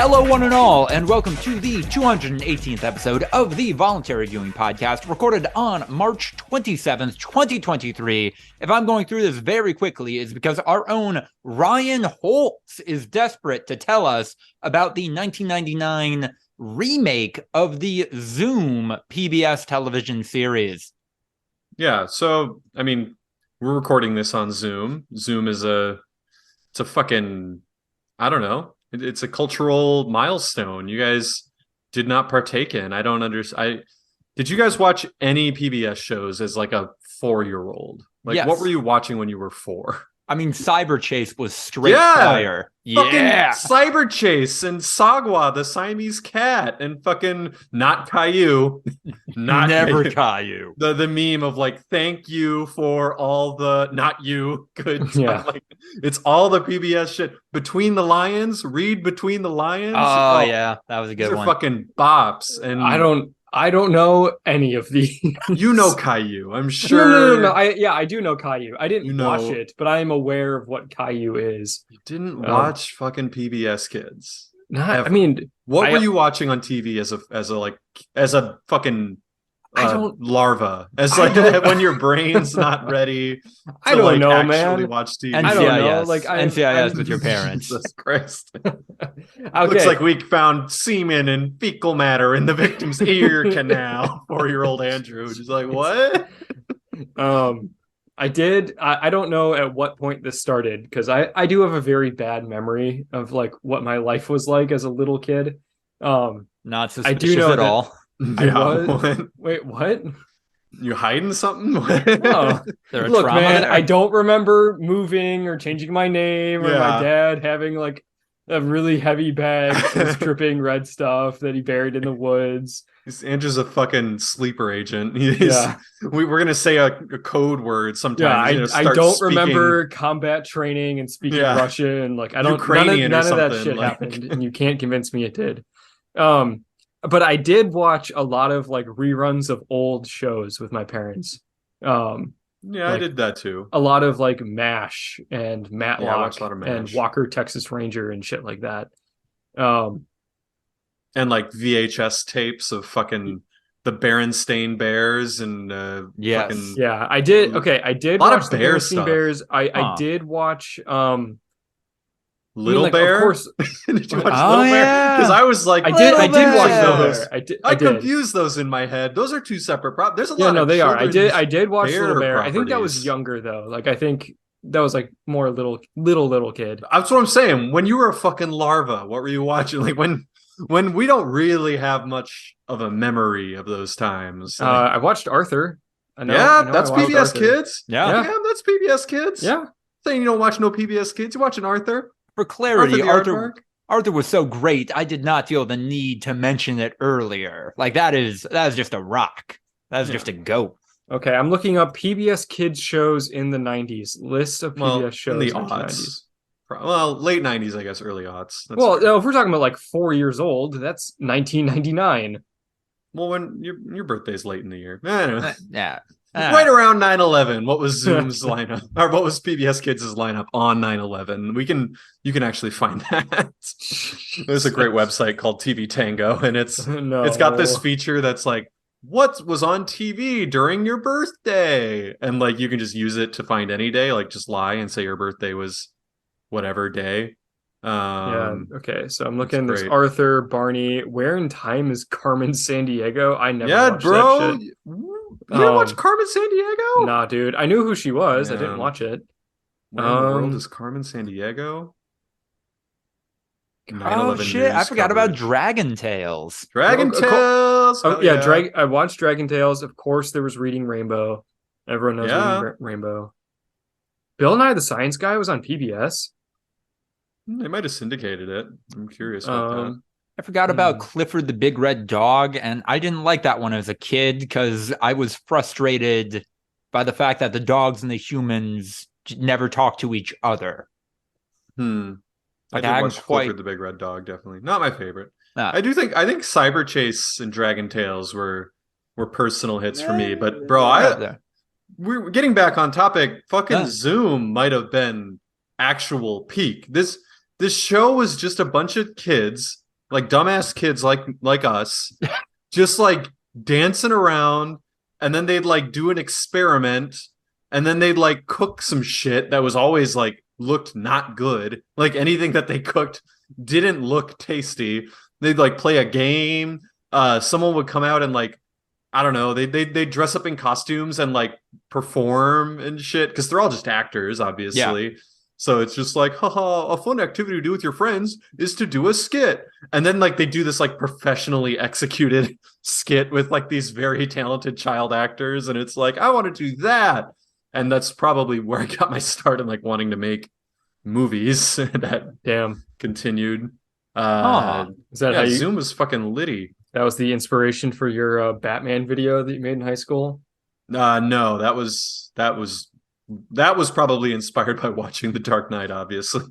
Hello, one and all, and welcome to the 218th episode of the Voluntary Viewing podcast, recorded on March 27th, 2023. If I'm going through this very quickly, it's because our own Ryan Holtz is desperate to tell us about the 1999 remake of the Zoom PBS television series. Yeah, so, I mean, we're recording this on Zoom. Zoom is it's a fucking, I don't know. It's a cultural milestone you guys did not partake in. I don't understand. Did you guys watch any PBS shows as like a 4-year-old? Like, Yes. What were you watching when you were 4? I mean, Cyber Chase was straight fire. Yeah. Cyber Chase and Sagwa, the Siamese cat, and fucking not Caillou. Never Caillou. The meme of like, thank you for all the not you good. Yeah. Like, it's all the PBS shit. Between the Lions, read Between the Lions. Oh, yeah, that was a good these one. are fucking bops. And I don't know any of these. You know Caillou, I'm sure. No. I do know Caillou. I didn't watch it, but I am aware of what Caillou is. You didn't watch fucking PBS Kids. Not, I mean, what were you watching on TV as a fucking larva? As like when your brain's not ready to I don't know, actually man. watch TV. NCIS. I don't know. Like NCIS with your parents. Jesus Christ. Okay. Looks like we found semen and fecal matter in the victim's ear canal. 4-year-old Andrew. Just like, what? I don't know at what point this started, because I do have a very bad memory of like what my life was like as a little kid. Not suspicious I do know at all. Wait, what? You hiding something? Oh. Look, man, I don't remember moving or changing my name or my dad having like a really heavy bag of dripping red stuff that he buried in the woods. Andrew's a fucking sleeper agent. We're gonna say a code word sometime. I don't remember combat training and speaking Russian. Like I don't. Ukrainian none of that something, shit like... happened, and you can't convince me it did. But I did watch a lot of like reruns of old shows with my parents. I did that too. A lot of like MASH and Matlock I watched a lot of MASH. and Walker Texas Ranger and shit like that. And like VHS tapes of fucking the Berenstain Bears and yes. Yeah, I did. Okay, I did a lot watch of the bear Berenstain stuff. Bears. I did watch Little Bear. Of course. Did you watch Little Bear? Because I was like, I did watch those. those. I confused those in my head. Those are two separate properties. There's a lot. No, of they are. I did watch Bear Little Bear. properties. I think that was younger though. Like I think that was like more little kid. That's what I'm saying. When you were a fucking larva, what were you watching? Like when we don't really have much of a memory of those times. I watched Arthur. That's PBS Arthur. Kids. Yeah, that's PBS Kids. Yeah. Saying you don't watch no PBS Kids, you watching Arthur? For clarity, Arthur was so great, I did not feel the need to mention it earlier. Like that is just a rock. That is just a goat. Okay, I'm looking up PBS Kids shows in the 90s. List of PBS shows in the 90s. Well, late 90s, I guess, early aughts. If we're talking about like 4 years old, that's 1999. Well, when your birthday's late in the year. Anyway. Yeah. Right around 9/11, what was Zoom's lineup? Or what was PBS Kids' lineup on 9/11? You can actually find that. There's a great website called TV Tango, and it's got this feature that's like, what was on TV during your birthday? And like you can just use it to find any day, like just lie and say your birthday was whatever day. Okay, so I'm looking. There's Arthur, Barney. Where in Time is Carmen Sandiego? I never watched that shit. You didn't watch Carmen Sandiego? Nah, dude. I knew who she was. I didn't watch it. Where in the world is Carmen Sandiego? Oh shit! I forgot about Dragon Tales. Dragon Tales. I watched Dragon Tales. Of course, there was Reading Rainbow. Everyone knows Reading Rainbow. Bill Nye the Science Guy was on PBS. They might have syndicated it. I'm curious about that. I forgot about Clifford the Big Red Dog, and I didn't like that one as a kid because I was frustrated by the fact that the dogs and the humans never talk to each other. I did watch Clifford the Big Red Dog, definitely. Not my favorite. I think Cyber Chase and Dragon Tales were personal hits for me, but bro, we're getting back on topic. Fucking Zoom might have been actual peak. This show was just a bunch of kids like dumbass kids like us, just like dancing around, and then they'd like do an experiment, and then they'd like cook some shit that was always like looked not good. Like anything that they cooked didn't look tasty. They'd like play a game. Someone would come out and like, I don't know, they dress up in costumes and like perform and shit, because they're all just actors, obviously. Yeah. So it's just like, haha, a fun activity to do with your friends is to do a skit. And then like they do this like professionally executed skit with like these very talented child actors, and it's like, I want to do that. And that's probably where I got my start in like wanting to make movies that continued. Is that how Zoom was fucking litty. That was the inspiration for your Batman video that you made in high school? No, that was probably inspired by watching The Dark Knight, obviously.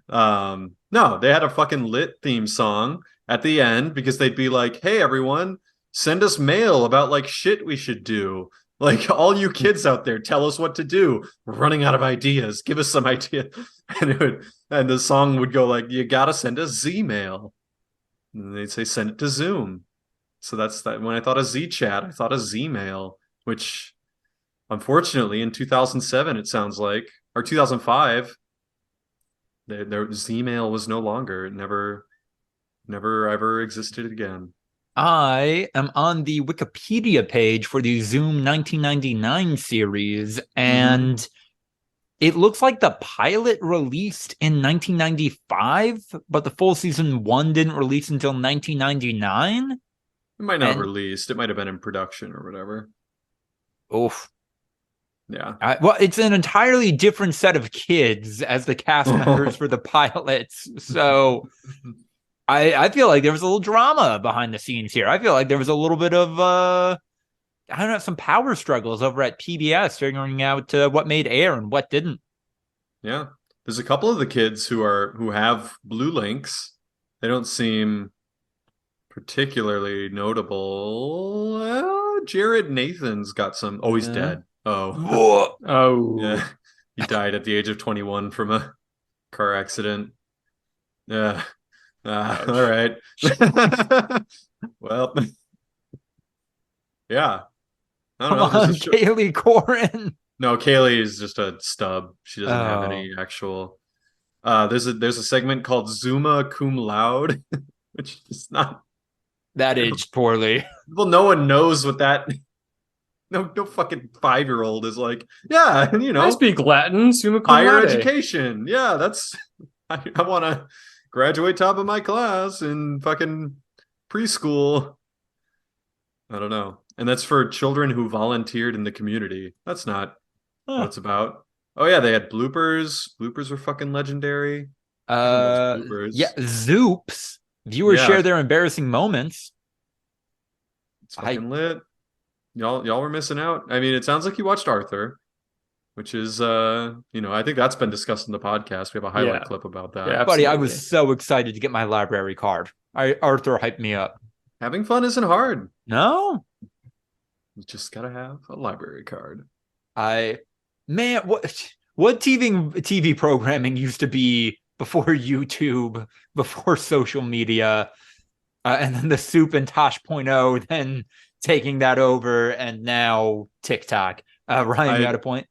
No, they had a fucking lit theme song at the end, because they'd be like, hey, everyone, send us mail about like shit we should do. Like, all you kids out there, tell us what to do. We're running out of ideas. Give us some idea. And the song would go like, you gotta send us Z-mail. And they'd say, send it to Zoom. So that's that. When I thought of Z-chat, I thought of Z-mail, which unfortunately in 2007, it sounds like, or 2005, their Z-mail was no longer. It never ever existed again. I am on the Wikipedia page for the Zoom 1999 series, and it looks like the pilot released in 1995, but the full season 1 didn't release until 1999. It might not have released. It might have been in production or whatever. Oof. Yeah. Well, it's an entirely different set of kids as the cast members for the pilots. So I feel like there was a little drama behind the scenes here. I feel like there was a little bit of, I don't know, some power struggles over at PBS figuring out what made air and what didn't. Yeah. There's a couple of the kids who have blue links. They don't seem particularly notable. Jared Nathan's got some. Oh, he's dead. Oh. Yeah. He died at the age of 21 from a car accident. Yeah. All right. Well, yeah. I don't know. Kaylee Corin. No, Kaylee is just a stub. She doesn't have any actual. There's a segment called Zuma Cum Laude, which is not. That aged poorly. Well, no one knows what that. No fucking 5-year-old is like. Yeah, I speak Latin. Summa cum higher laude. Education. Yeah, that's. I want to graduate top of my class in fucking preschool. I don't know. And that's for children who volunteered in the community. That's not what it's about. Oh yeah, they had bloopers. Bloopers were fucking legendary. Yeah, Zoops. Viewers share their embarrassing moments. It's fucking lit. Y'all were missing out. I mean, it sounds like you watched Arthur, which is I think that's been discussed in the podcast. We have a highlight clip about that. Yeah, buddy, I was so excited to get my library card. Arthur hyped me up. Having fun isn't hard. No. You just gotta have a library card. What TV programming used to be before YouTube, before social media, and then the Soup and Tosh.0, then taking that over, and now TikTok. Ryan, you had a point?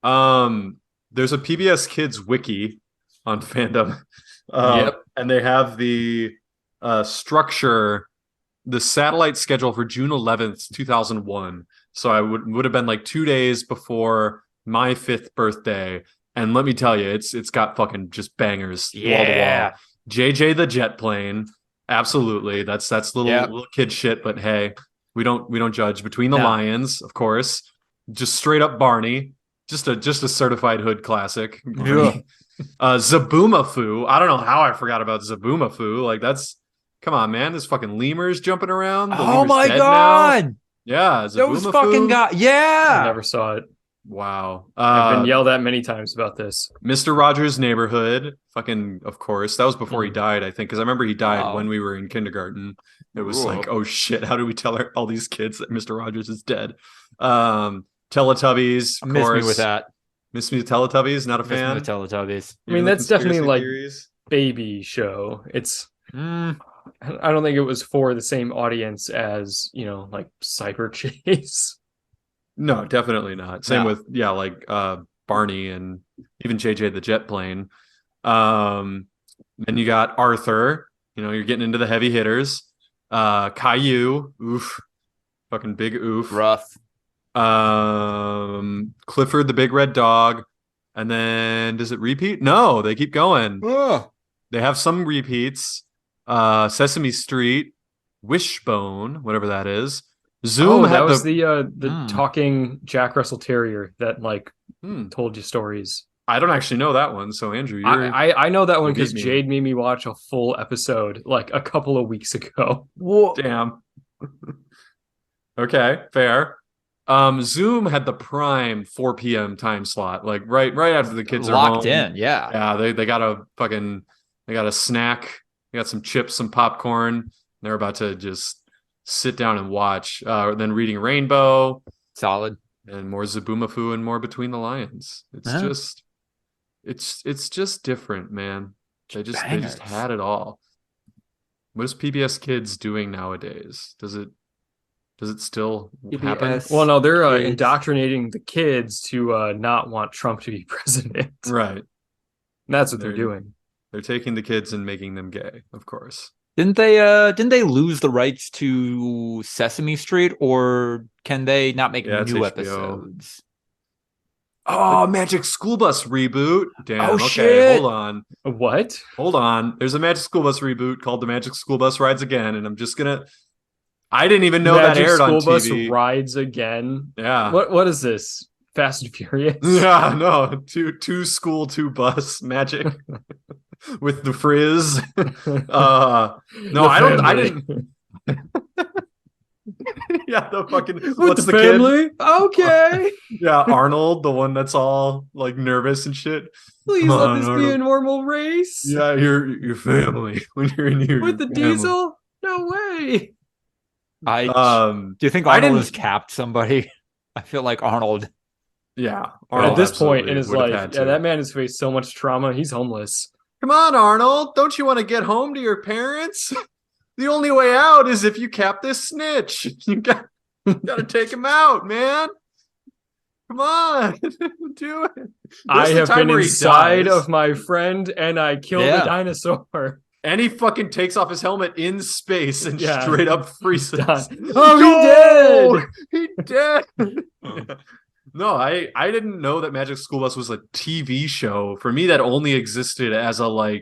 There's a PBS Kids wiki on fandom. And they have the structure, the satellite schedule for June 11th, 2001. So I would have been like 2 days before my 5th birthday. And let me tell you, it's got fucking just bangers wall to wall. JJ the Jet Plane. Absolutely. That's little kid shit, but hey, we don't judge. Between the Lions, of course. Just straight up Barney. Just a certified hood classic. Zaboomafoo. I don't know how I forgot about Zaboomafoo. Like, that's, come on, man. There's fucking lemurs jumping around. Oh my god. Now. Yeah, those fucking guys. Yeah. I never saw it. Wow. I've been yelled at many times about this. Mr. Rogers' Neighborhood. Fucking, of course. That was before he died, I think, because I remember he died when we were in kindergarten. It was like, oh shit, how do we tell all these kids that Mr. Rogers is dead? Teletubbies, of course. Miss me with that. Miss me with Teletubbies. Not a fan. Miss me with Teletubbies. I mean, that's definitely like baby show. It's I don't think it was for the same audience as, like Cyber Chase. No, definitely not. Same with like Barney and even JJ the Jet Plane. Then you got Arthur. You're getting into the heavy hitters. Caillou, oof, fucking big oof. Rough. Clifford the Big Red Dog, and then does it repeat? No, they keep going. Oh. They have some repeats. Sesame Street, Wishbone, whatever that is. Zoom that was the talking Jack Russell Terrier that told you stories. I don't actually know that one, so Andrew, I know that one because Jade made me watch a full episode like a couple of weeks ago. Whoa. Damn. Okay, fair. Zoom had the prime 4 p.m. time slot, like right after the kids are locked home. in. Yeah, they got a snack, they got some chips, some popcorn. They're about to just sit down and watch. Then Reading Rainbow, solid, and more Zaboomafoo and more Between the Lions. It's just different, man. They just had it all. What is PBS Kids doing nowadays? Does it still happen? Well, no, they're indoctrinating the kids to not want Trump to be president. Right. That's what they're doing. They're taking the kids and making them gay, of course. Didn't they lose the rights to Sesame Street, or can they not make new episodes? Oh, Magic School Bus reboot. Damn. Oh, okay, shit. Hold on. What? Hold on. There's a Magic School Bus reboot called The Magic School Bus Rides Again, and I'm just gonna. I didn't even know that aired on TV. Magic School Bus Rides Again. Yeah. What is this? Fast and Furious? Yeah, no. Two school, two bus magic with the frizz. No, I didn't. Yeah, the fucking what's the family? Kid? Okay. Yeah, Arnold, the one that's all like nervous and shit. Please let this be a normal race. Yeah, your family when you're in your with the family. diesel. No way. Do you think Arnold has capped somebody? I feel like Arnold. Yeah, Arnold at this point in his life, that man has faced so much trauma. He's homeless. Come on, Arnold. Don't you want to get home to your parents? The only way out is if you cap this snitch. You got to take him out, man. Come on, do it. I have been inside of my friend, and I killed a dinosaur. And he fucking takes off his helmet in space and straight up freezes. Oh, he dead. No, I didn't know that Magic School Bus was a TV show. For me, that only existed as you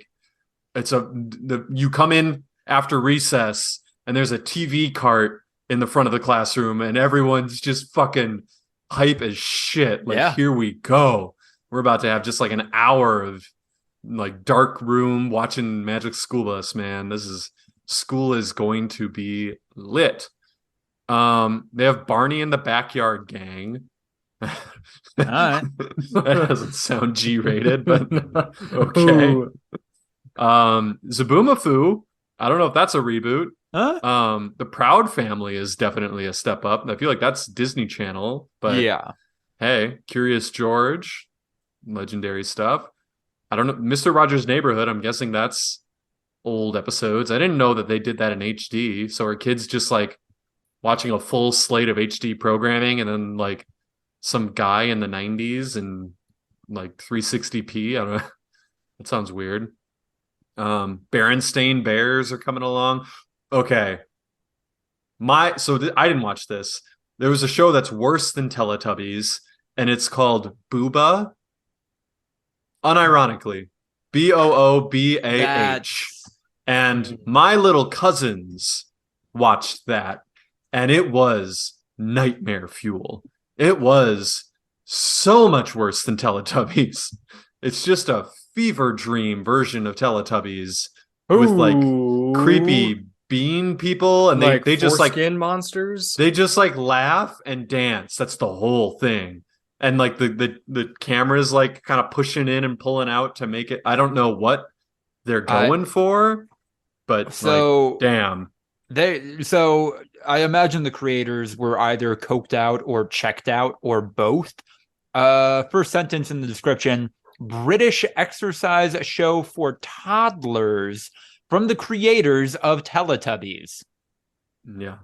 come in after recess and there's a TV cart in the front of the classroom and everyone's just fucking hype as shit. Here we go. We're about to have just like an hour of like dark room watching Magic School Bus, man. School is going to be lit. They have Barney and the Backyard Gang. All right. That doesn't sound G-rated, but okay. Zaboomafoo. I don't know if that's a reboot. Huh? The Proud Family is definitely a step up. I feel like that's Disney Channel, but hey, Curious George, legendary stuff. I don't know. Mr. Rogers' Neighborhood, I'm guessing that's old episodes. I didn't know that they did that in HD. So are kids just like watching a full slate of HD programming and then like some guy in the 90s and like 360p? I don't know. That sounds weird. Berenstain Bears are coming along. Okay. I didn't watch this. There was a show that's worse than Teletubbies, and it's called Booba. Unironically, Boobah. And my little cousins watched that, and it was nightmare fuel. It was so much worse than Teletubbies. It's just a fever dream version of Teletubbies with like creepy bean people, and they just like skin monsters. They just like laugh and dance. That's the whole thing. And like the camera's like kind of pushing in and pulling out to make it. I don't know what they're going for, but like, damn. So I imagine the creators were either coked out or checked out or both. First sentence in the description: British exercise show for toddlers from the creators of Teletubbies. Yeah.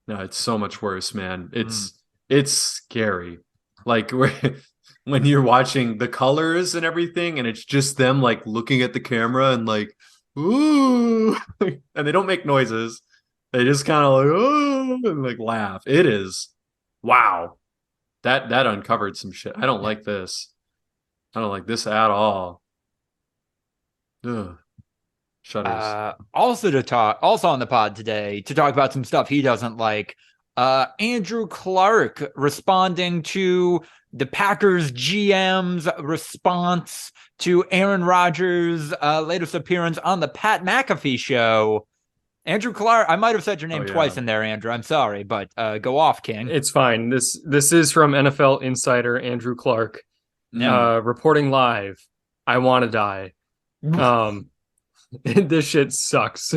No, it's so much worse, man. It's scary. Like when you're watching the colors and everything, and it's just them like looking at the camera and like, ooh, and they don't make noises. They just kind of like, oh, and like laugh. It is, wow. That uncovered some shit. I don't like this. I don't like this at all. Ugh. Shudders. Also on the pod today to talk about some stuff he doesn't like. Andrew Clark responding to the Packers GM's response to Aaron Rodgers' latest appearance on the Pat McAfee show. Andrew Clark, I might have said your name twice in there, Andrew. I'm sorry, but go off, King. It's fine. This is from NFL insider Andrew Clark, reporting live. I want to die. This shit sucks.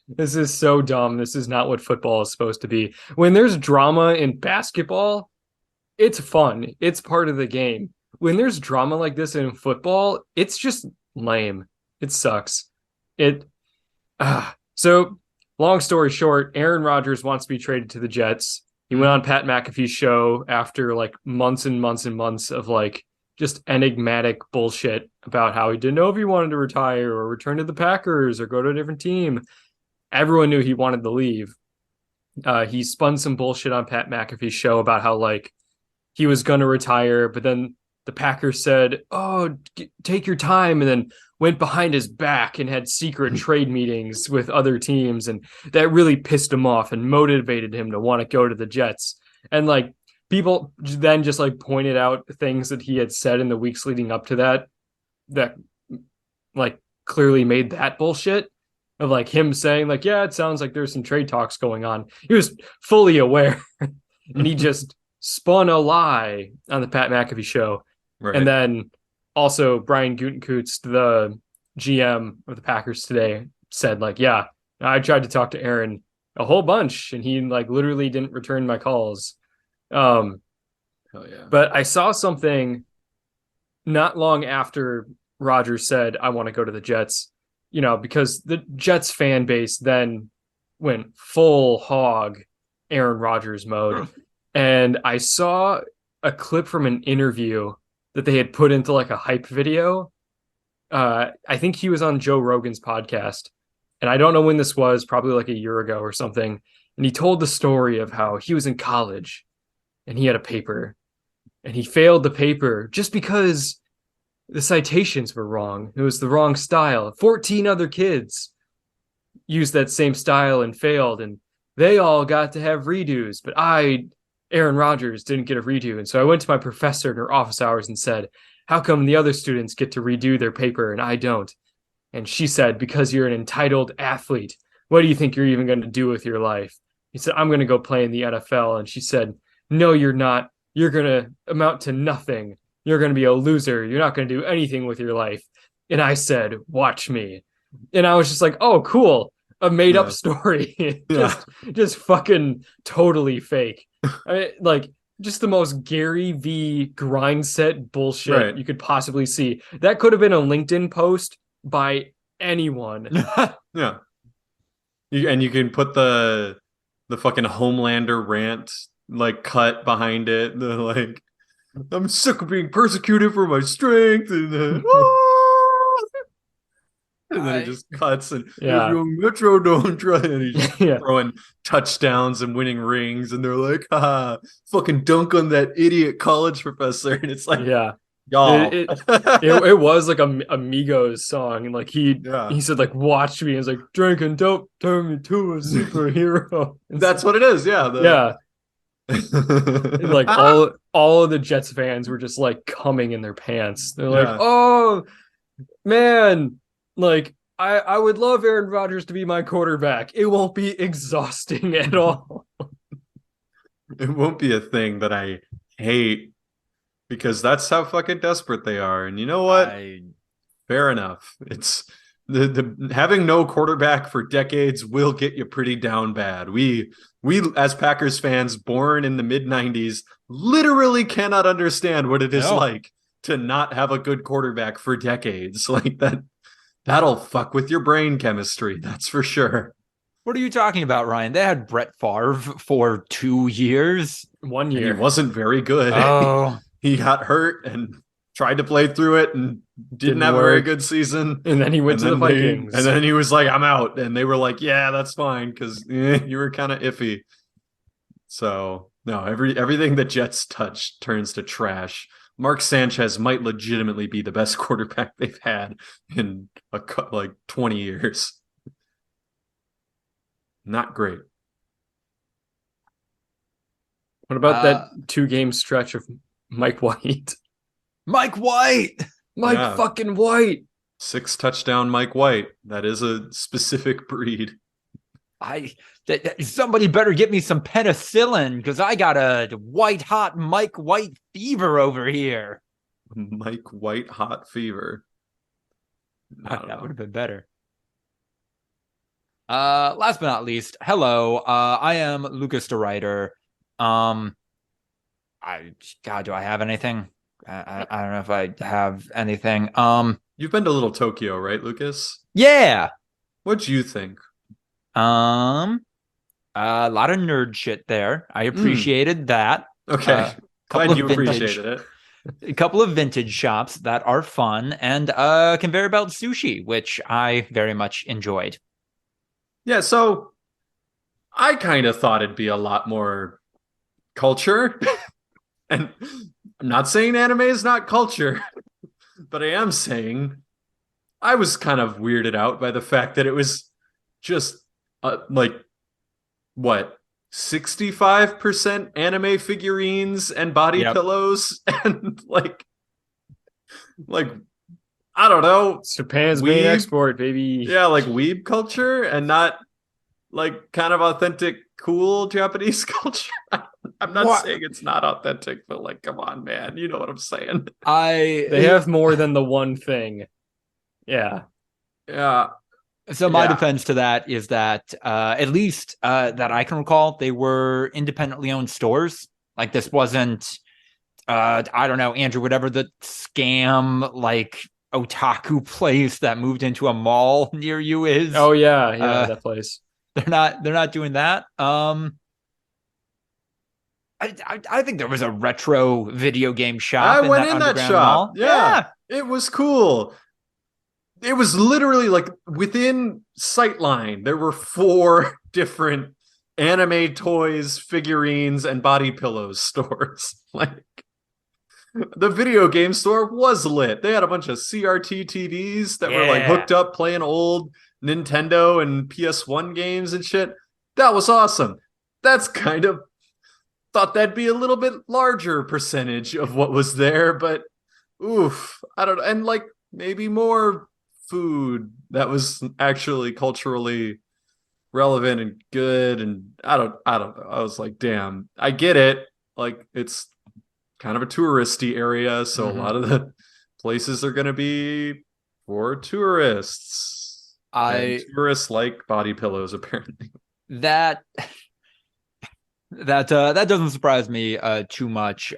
This is so dumb. This is not what football is supposed to be. When there's drama in basketball, it's fun. It's part of the game. When there's drama like this in football, it's just lame. It sucks. So, long story short, Aaron Rodgers wants to be traded to the Jets. He went on Pat McAfee's show after like months and months and months of like just enigmatic bullshit about how he didn't know if he wanted to retire or return to the Packers or go to a different team. Everyone knew he wanted to leave. He spun some bullshit on Pat McAfee's show about how like he was going to retire, but then the Packers said, "Oh, take your time," and then went behind his back and had secret trade meetings with other teams, and that really pissed him off and motivated him to want to go to the Jets. And like people then just like pointed out things that he had said in the weeks leading up to that like clearly made that bullshit of like him saying like, yeah, it sounds like there's some trade talks going on. He was fully aware and he just spun a lie on the Pat McAfee show. Right. And then also Brian Gutekunst, the GM of the Packers today, said like, yeah, I tried to talk to Aaron a whole bunch and he like literally didn't return my calls. Hell yeah. But I saw something not long after Rodgers said, I want to go to the Jets, you know, because the Jets fan base then went full hog Aaron Rodgers mode. And I saw a clip from an interview that they had put into like a hype video. I think he was on Joe Rogan's podcast. And I don't know when this was, probably like a year ago or something. And he told the story of how he was in college and he had a paper and he failed the paper just because the citations were wrong. It was the wrong style. 14 other kids used that same style and failed, and they all got to have redos. But Aaron Rodgers, didn't get a redo. And so I went to my professor in her office hours and said, how come the other students get to redo their paper and I don't? And she said, because you're an entitled athlete. What do you think you're even going to do with your life? He said, I'm going to go play in the NFL. And she said, no, you're not. You're going to amount to nothing. You're going to be a loser. You're not going to do anything with your life. And I said, watch me. And I was just like, oh, cool. A made up story. just fucking totally fake. I mean, like just the most Gary V grind set bullshit you could possibly see. That could have been a LinkedIn post by anyone. Yeah. You can put the fucking Homelander rant like cut behind it. The like, I'm sick of being persecuted for my strength, and then it just cuts and Metro don't try, and he's just throwing touchdowns and winning rings, and they're like, fucking dunk on that idiot college professor, and it's like, y'all. It was like a Migos song, and like he said like, watch me, and it's like, drinking dope turn me to a superhero. That's what it is. Like all of the Jets fans were just like coming in their pants. They're like, oh man, like I would love Aaron Rodgers to be my quarterback. It won't be exhausting at all. It won't be a thing that I hate, because that's how fucking desperate they are. And you know what? Fair enough. It's the having no quarterback for decades will get you pretty down bad. We as Packers fans born in the mid-90s literally cannot understand what it is like to not have a good quarterback for decades. Like That'll fuck with your brain chemistry, that's for sure. What are you talking about, Ryan? They had Brett Favre for 2 years. 1 year. And he wasn't very good. Oh. He got hurt and tried to play through it and didn't have a very good season. And then he went to the Vikings. And then he was like, I'm out. And they were like, yeah, that's fine, because you were kind of iffy. So, no, everything that Jets touch turns to trash. Mark Sanchez might legitimately be the best quarterback they've had in 20 years. Not great. What about that 2-game stretch of Mike White? Mike White! Mike fucking White! 6 touchdown Mike White. That is a specific breed. Somebody better get me some penicillin, because I got a white hot Mike White fever over here. Mike White hot fever. That would have been better. Last but not least, hello. I am Lucas the writer. God, do I have anything? I don't know if I have anything. You've been to Little Tokyo, right, Lucas? Yeah. What'd you think? A lot of nerd shit there. I appreciated that. Okay. Glad you appreciated it. A couple of vintage shops that are fun, and conveyor belt sushi, which I very much enjoyed. Yeah, so I kind of thought it'd be a lot more culture. And I'm not saying anime is not culture, but I am saying I was kind of weirded out by the fact that it was just 65% anime figurines and body pillows and like I don't know. It's Japan's main export, baby. Yeah, like weeb culture and not like kind of authentic, cool Japanese culture. I'm not saying it's not authentic, but like, come on, man. You know what I'm saying. They have more than the one thing. Yeah. Yeah. So my defense to that is that at least that I can recall, they were independently owned stores. Like this wasn't, I don't know, Andrew, whatever the scam like otaku place that moved into a mall near you is. Oh yeah, that place. They're not doing that. I think there was a retro video game shop. I went in that shop. Yeah, it was cool. It was literally like within sightline. There were 4 different anime toys, figurines, and body pillows stores. Like the video game store was lit. They had a bunch of CRT TVs that were like hooked up playing old Nintendo and PS1 games and shit. That was awesome. That's kind of thought that'd be a little bit larger percentage of what was there, but oof, I don't know. And like maybe more food that was actually culturally relevant and good. And I don't know. I was like, damn, I get it. Like it's kind of a touristy area, so a lot of the places are going to be for tourists. And tourists like body pillows, apparently. That doesn't surprise me too much.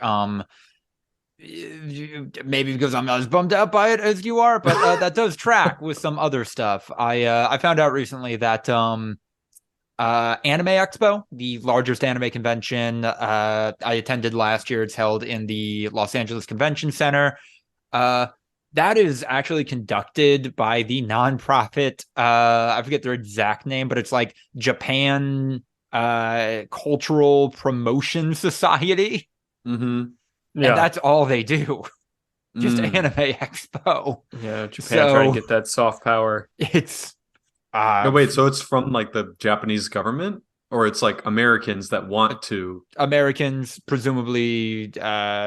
Maybe because I'm not as bummed out by it as you are, but that does track with some other stuff. I found out recently that Anime Expo, the largest anime convention I attended last year, it's held in the Los Angeles Convention Center. That is actually conducted by the nonprofit, I forget their exact name, but it's like Japan Cultural Promotion Society. Mm-hmm. Yeah. And that's all they do. Just Anime Expo. Yeah, Japan trying to get that soft power. It's no, wait, so it's from like the Japanese government, or it's like Americans that want to? Americans, presumably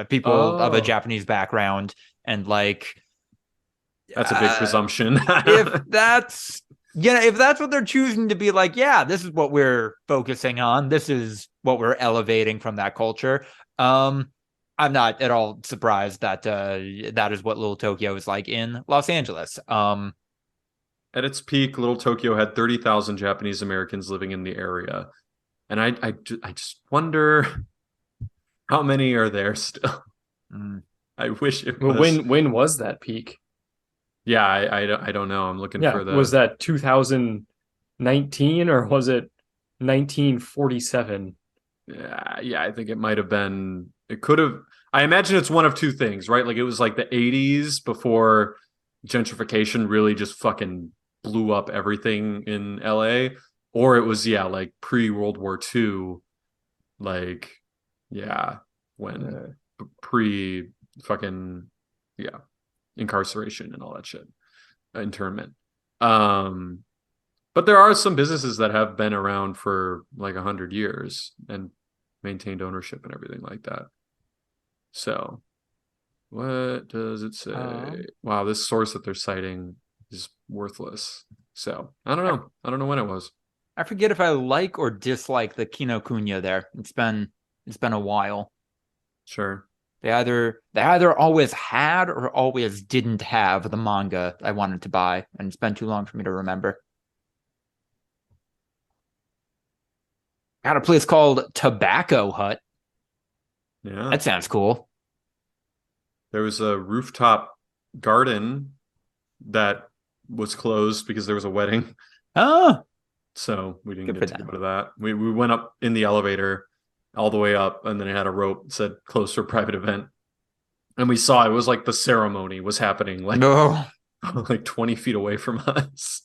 people of a Japanese background, and like that's a big presumption. if that's what they're choosing to be like, yeah, this is what we're focusing on. This is what we're elevating from that culture. I'm not at all surprised that that is what Little Tokyo is like in Los Angeles. At its peak, Little Tokyo had 30,000 Japanese Americans living in the area. And I just wonder how many are there still. I wish it was. When was that peak? Yeah, I don't know. I'm looking for the. Was that 2019 or was it 1947? Yeah, I think it might have been. It could have. I imagine it's one of two things, right? Like it was like the 80s before gentrification really just fucking blew up everything in LA, or it was like pre-World War II, like when pre fucking incarceration and all that shit, internment. But there are some businesses that have been around for like 100 years and maintained ownership and everything like that. So what does it say? Wow, this source that they're citing is worthless. So I don't know. I don't know when it was. I forget if I like or dislike the Kinokuniya there. It's been a while. Sure. They either always had or always didn't have the manga I wanted to buy, and it's been too long for me to remember. Got a place called Tobacco Hut. Yeah. That sounds cool. There was a rooftop garden that was closed because there was a wedding. Oh. So we didn't get to go to that. We went up in the elevator all the way up, and then it had a rope that said closed for private event. And we saw it was like the ceremony was happening like 20 feet away from us.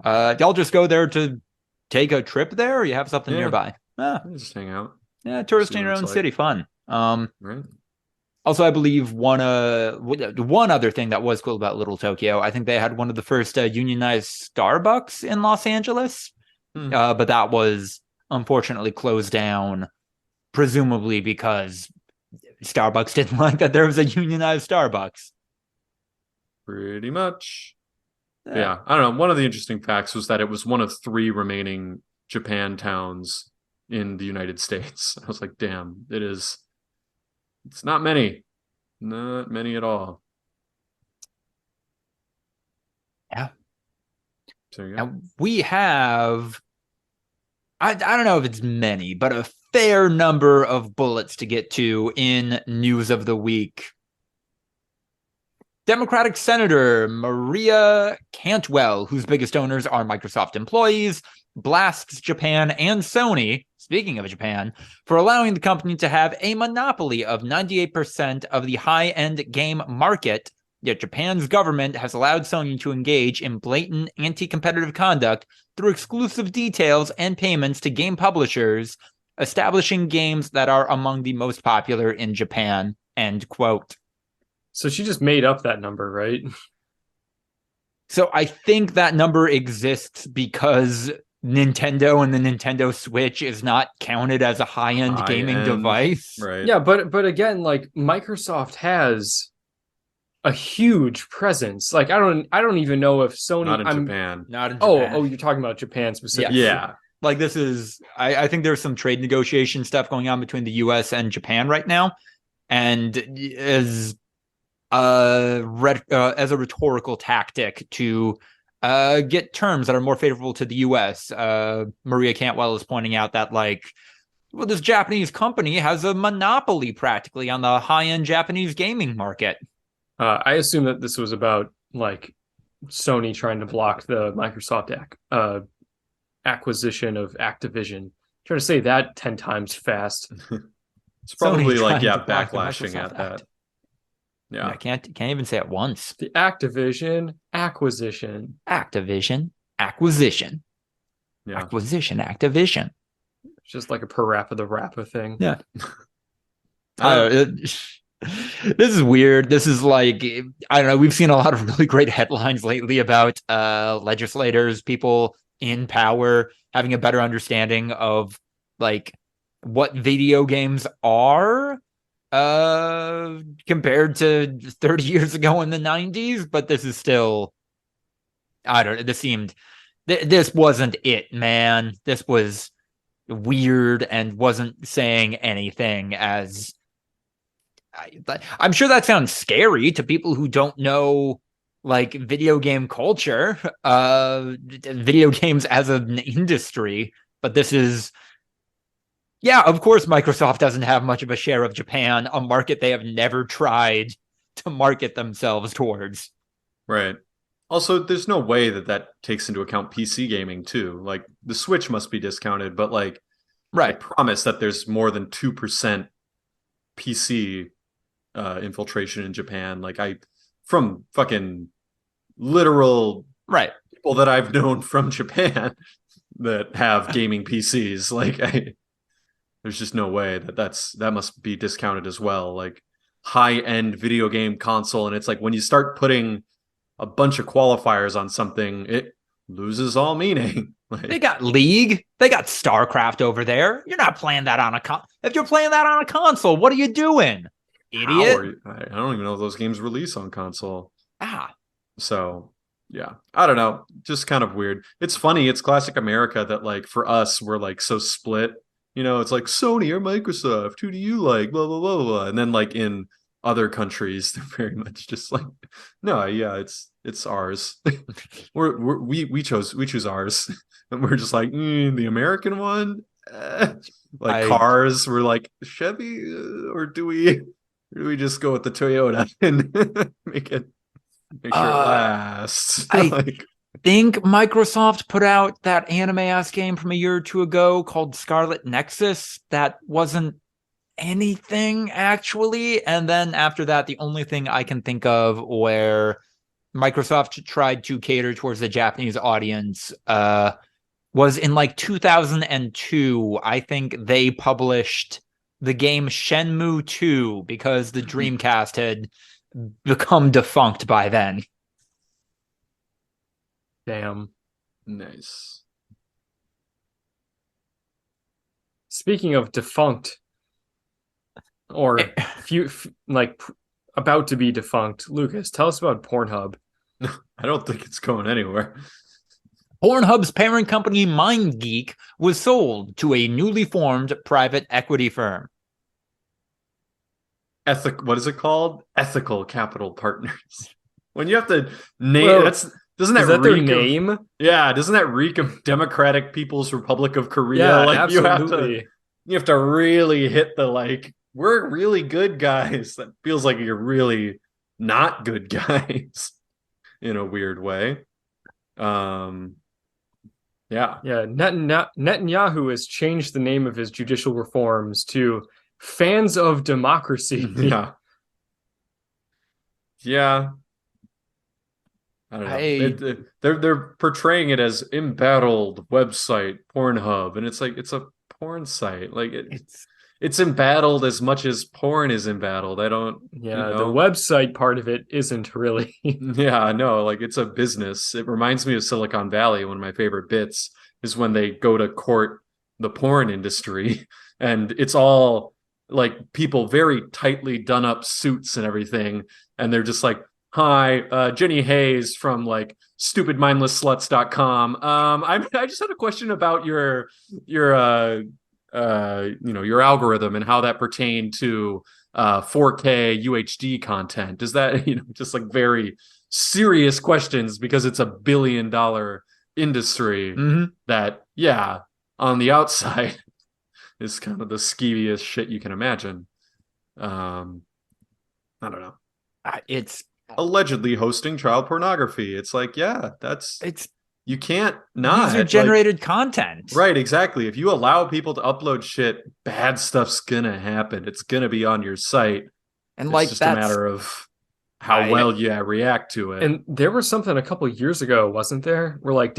Y'all just go there to take a trip there, or you have something nearby? Just hang out. Yeah, touristing in your own city, fun. Right. Also, I believe one other thing that was cool about Little Tokyo, I think they had one of the first unionized Starbucks in Los Angeles, but that was unfortunately closed down, presumably because Starbucks didn't like that there was a unionized Starbucks. Pretty much. Yeah, I don't know. One of the interesting facts was that it was one of 3 remaining Japan towns in the United States. I was like, damn, it's not many. Not many at all. Yeah. So and we have, I don't know if it's many, but a fair number of bullets to get to in news of the week. Democratic Senator Maria Cantwell, whose biggest owners are Microsoft employees, blasts Japan and Sony, speaking of Japan, for allowing the company to have a monopoly of 98% of the high-end game market, yet Japan's government has allowed Sony to engage in blatant anti-competitive conduct through exclusive details and payments to game publishers, establishing games that are among the most popular in Japan, end quote. So she just made up that number, right? So I think that number exists because Nintendo and the Nintendo Switch is not counted as a high-end gaming device. Right. Yeah, but again, like Microsoft has a huge presence. Like I don't even know if Sony Not in Japan. Not in Japan. Oh, you're talking about Japan specifically. Yeah. Like this is I think there's some trade negotiation stuff going on between the US and Japan right now. And as a rhetorical tactic to get terms that are more favorable to the U.S. Maria Cantwell is pointing out that, this Japanese company has a monopoly practically on the high-end Japanese gaming market. I assume that this was about, Sony trying to block the Microsoft acquisition of Activision. Try to say that 10 times fast. It's probably backlashing at that. Yeah. I can't even say it once. The Activision acquisition. Activision acquisition. Yeah. Acquisition Activision. It's just like a parappa the rappa thing. Yeah. This is weird. This is I don't know. We've seen a lot of really great headlines lately about legislators, people in power having a better understanding of what video games are. Compared to 30 years ago in the 90s, but this is still, I don't know, this wasn't it, man. This was weird and wasn't saying anything as, I'm sure that sounds scary to people who don't know, video game culture, video games as an industry, but this is, yeah, of course, Microsoft doesn't have much of a share of Japan, a market they have never tried to market themselves towards. Right. Also, there's no way that takes into account PC gaming too. Like the Switch must be discounted, but like, I promise that there's more than 2% PC infiltration in Japan. Like from fucking literal people that I've known from Japan that have gaming PCs. Like there's just no way that must be discounted as well. Like high-end video game console, and it's like when you start putting a bunch of qualifiers on something, it loses all meaning. Like, they got League, they got StarCraft over there. You're not playing that on if you're playing that on a console, what are you doing, idiot? I don't even know if those games release on console. So yeah, I don't know, just kind of weird. It's funny, it's classic America that like for us we're like so split. It's like Sony or Microsoft, who do you like, blah blah blah blah, and then like in other countries they're very much just like, no, yeah, it's ours. we choose ours. And we're just like, the American one, like cars, we're like Chevy, or do we just go with the Toyota and make sure it lasts? I think Microsoft put out that anime-ass game from a year or two ago called Scarlet Nexus that wasn't anything actually, and then after that the only thing I can think of where Microsoft tried to cater towards the Japanese audience was in like 2002. I think they published the game Shenmue 2 because the Dreamcast had become defunct by then. Damn. Nice. Speaking of defunct, or about to be defunct, Lucas, tell us about Pornhub. I don't think it's going anywhere. Pornhub's parent company MindGeek was sold to a newly formed private equity firm. What is it called? Ethical Capital Partners. When you have to name, doesn't that their name? Yeah, doesn't that reek of Democratic People's Republic of Korea? Yeah, like absolutely. You have to really hit the like, we're really good guys. That feels like you're really not good guys in a weird way. Yeah. Netanyahu has changed the name of his judicial reforms to Fans of Democracy. Yeah. I don't know. They're portraying it as embattled website Pornhub, and it's like it's a porn site. Like it's embattled as much as porn is embattled. I don't. Yeah, the website part of it isn't really. Yeah, no, like it's a business. It reminds me of Silicon Valley. One of my favorite bits is when they go to court the porn industry, and it's all like people very tightly done up suits and everything, and they're just like, hi, Jenny Hayes from like stupidmindlesssluts.com. I just had a question about your algorithm and how that pertained to 4K UHD content. Does that, just like very serious questions, because it's $1 billion industry that, yeah, on the outside is kind of the skeeviest shit you can imagine. I don't know. It's allegedly hosting child pornography. It's like, yeah, you can't not user-generated content. Right, exactly. If you allow people to upload shit, bad stuff's gonna happen. It's gonna be on your site. And it's just a matter of how well you react to it. And there was something a couple of years ago, wasn't there? Where like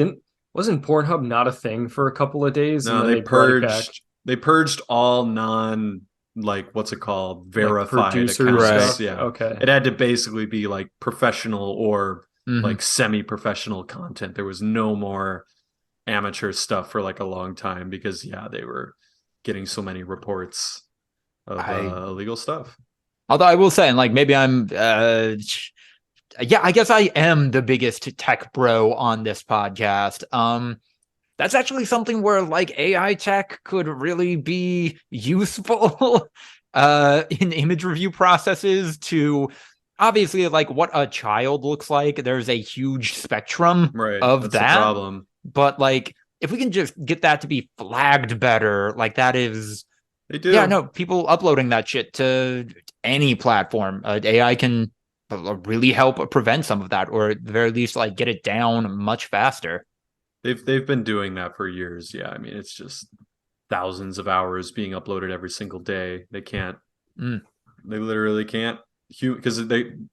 wasn't Pornhub not a thing for a couple of days? No, and then they purged all non, like, what's it called, verified producers, accounts. right. Yeah, okay. It had to basically be like professional or like semi-professional content. There was no more amateur stuff for like a long time, because they were getting so many reports of illegal stuff. Although I will say, and like maybe I'm I guess I am the biggest tech bro on this podcast. That's actually something where like AI tech could really be useful in image review processes to obviously like what a child looks like. There's a huge spectrum of that. The problem. But like if we can just get that to be flagged better, like that is they do. Yeah, no, people uploading that shit to any platform. AI can really help prevent some of that, or at the very least, like get it down much faster. They've been doing that for years. Yeah, I mean, it's just thousands of hours being uploaded every single day. They can't. They literally can't. Because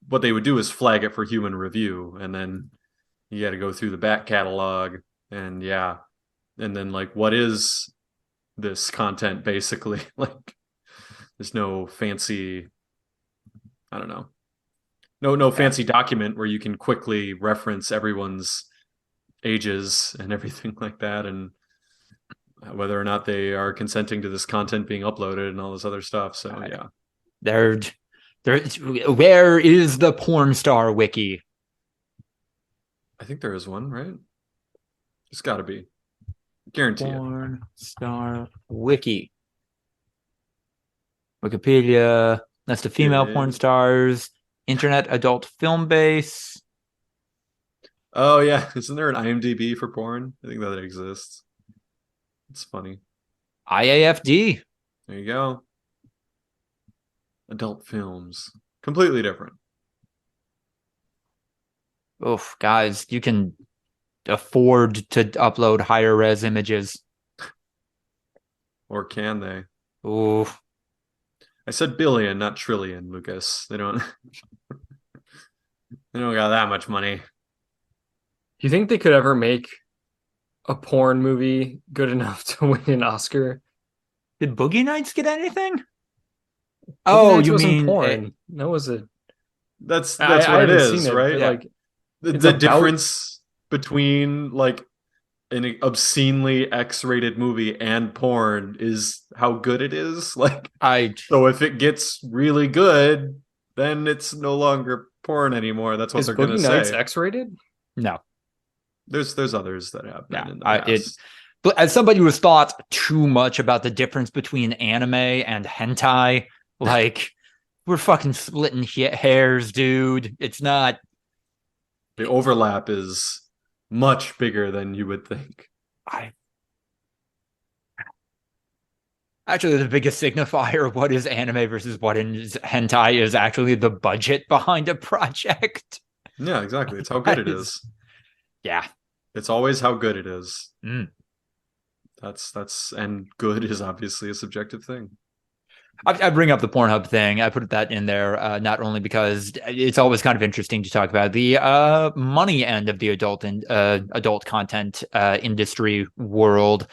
what they would do is flag it for human review, and then you got to go through the back catalog, and and then like, what is this content basically? Like, there's no fancy, I don't know, no fancy document where you can quickly reference everyone's ages and everything like that, and whether or not they are consenting to this content being uploaded and all this other stuff. So yeah, there. Where is the porn star wiki? I think there is one, right? It's got to be. Guarantee porn star wiki. Wikipedia. List of female porn stars. Internet adult film base. Oh yeah, isn't there an IMDb for porn? I think that exists. It's funny. IAFD. There you go. Adult films. Completely different. Oof, guys, you can afford to upload higher res images. Or can they? Oof. I said billion, not trillion, Lucas. They don't got that much money. Do you think they could ever make a porn movie good enough to win an Oscar? Did Boogie Nights get anything? Boogie you mean porn? That was a. That's what it is, right? Yeah. Like the difference between like an obscenely X-rated movie and porn is how good it is. Like, so if it gets really good, then it's no longer porn anymore. That's what they're going to say. Is Boogie Nights X-rated? No. There's others that have been in the past. But as somebody who has thought too much about the difference between anime and hentai, like, we're fucking splitting hairs, dude. It's not. The overlap is much bigger than you would think. Actually, the biggest signifier of what is anime versus what is hentai is actually the budget behind a project. Yeah, exactly. It's how good it is. Yeah. It's always how good it is. That's and good is obviously a subjective thing. I bring up the Pornhub thing. I put that in there not only because it's always kind of interesting to talk about the money end of the adult content industry world.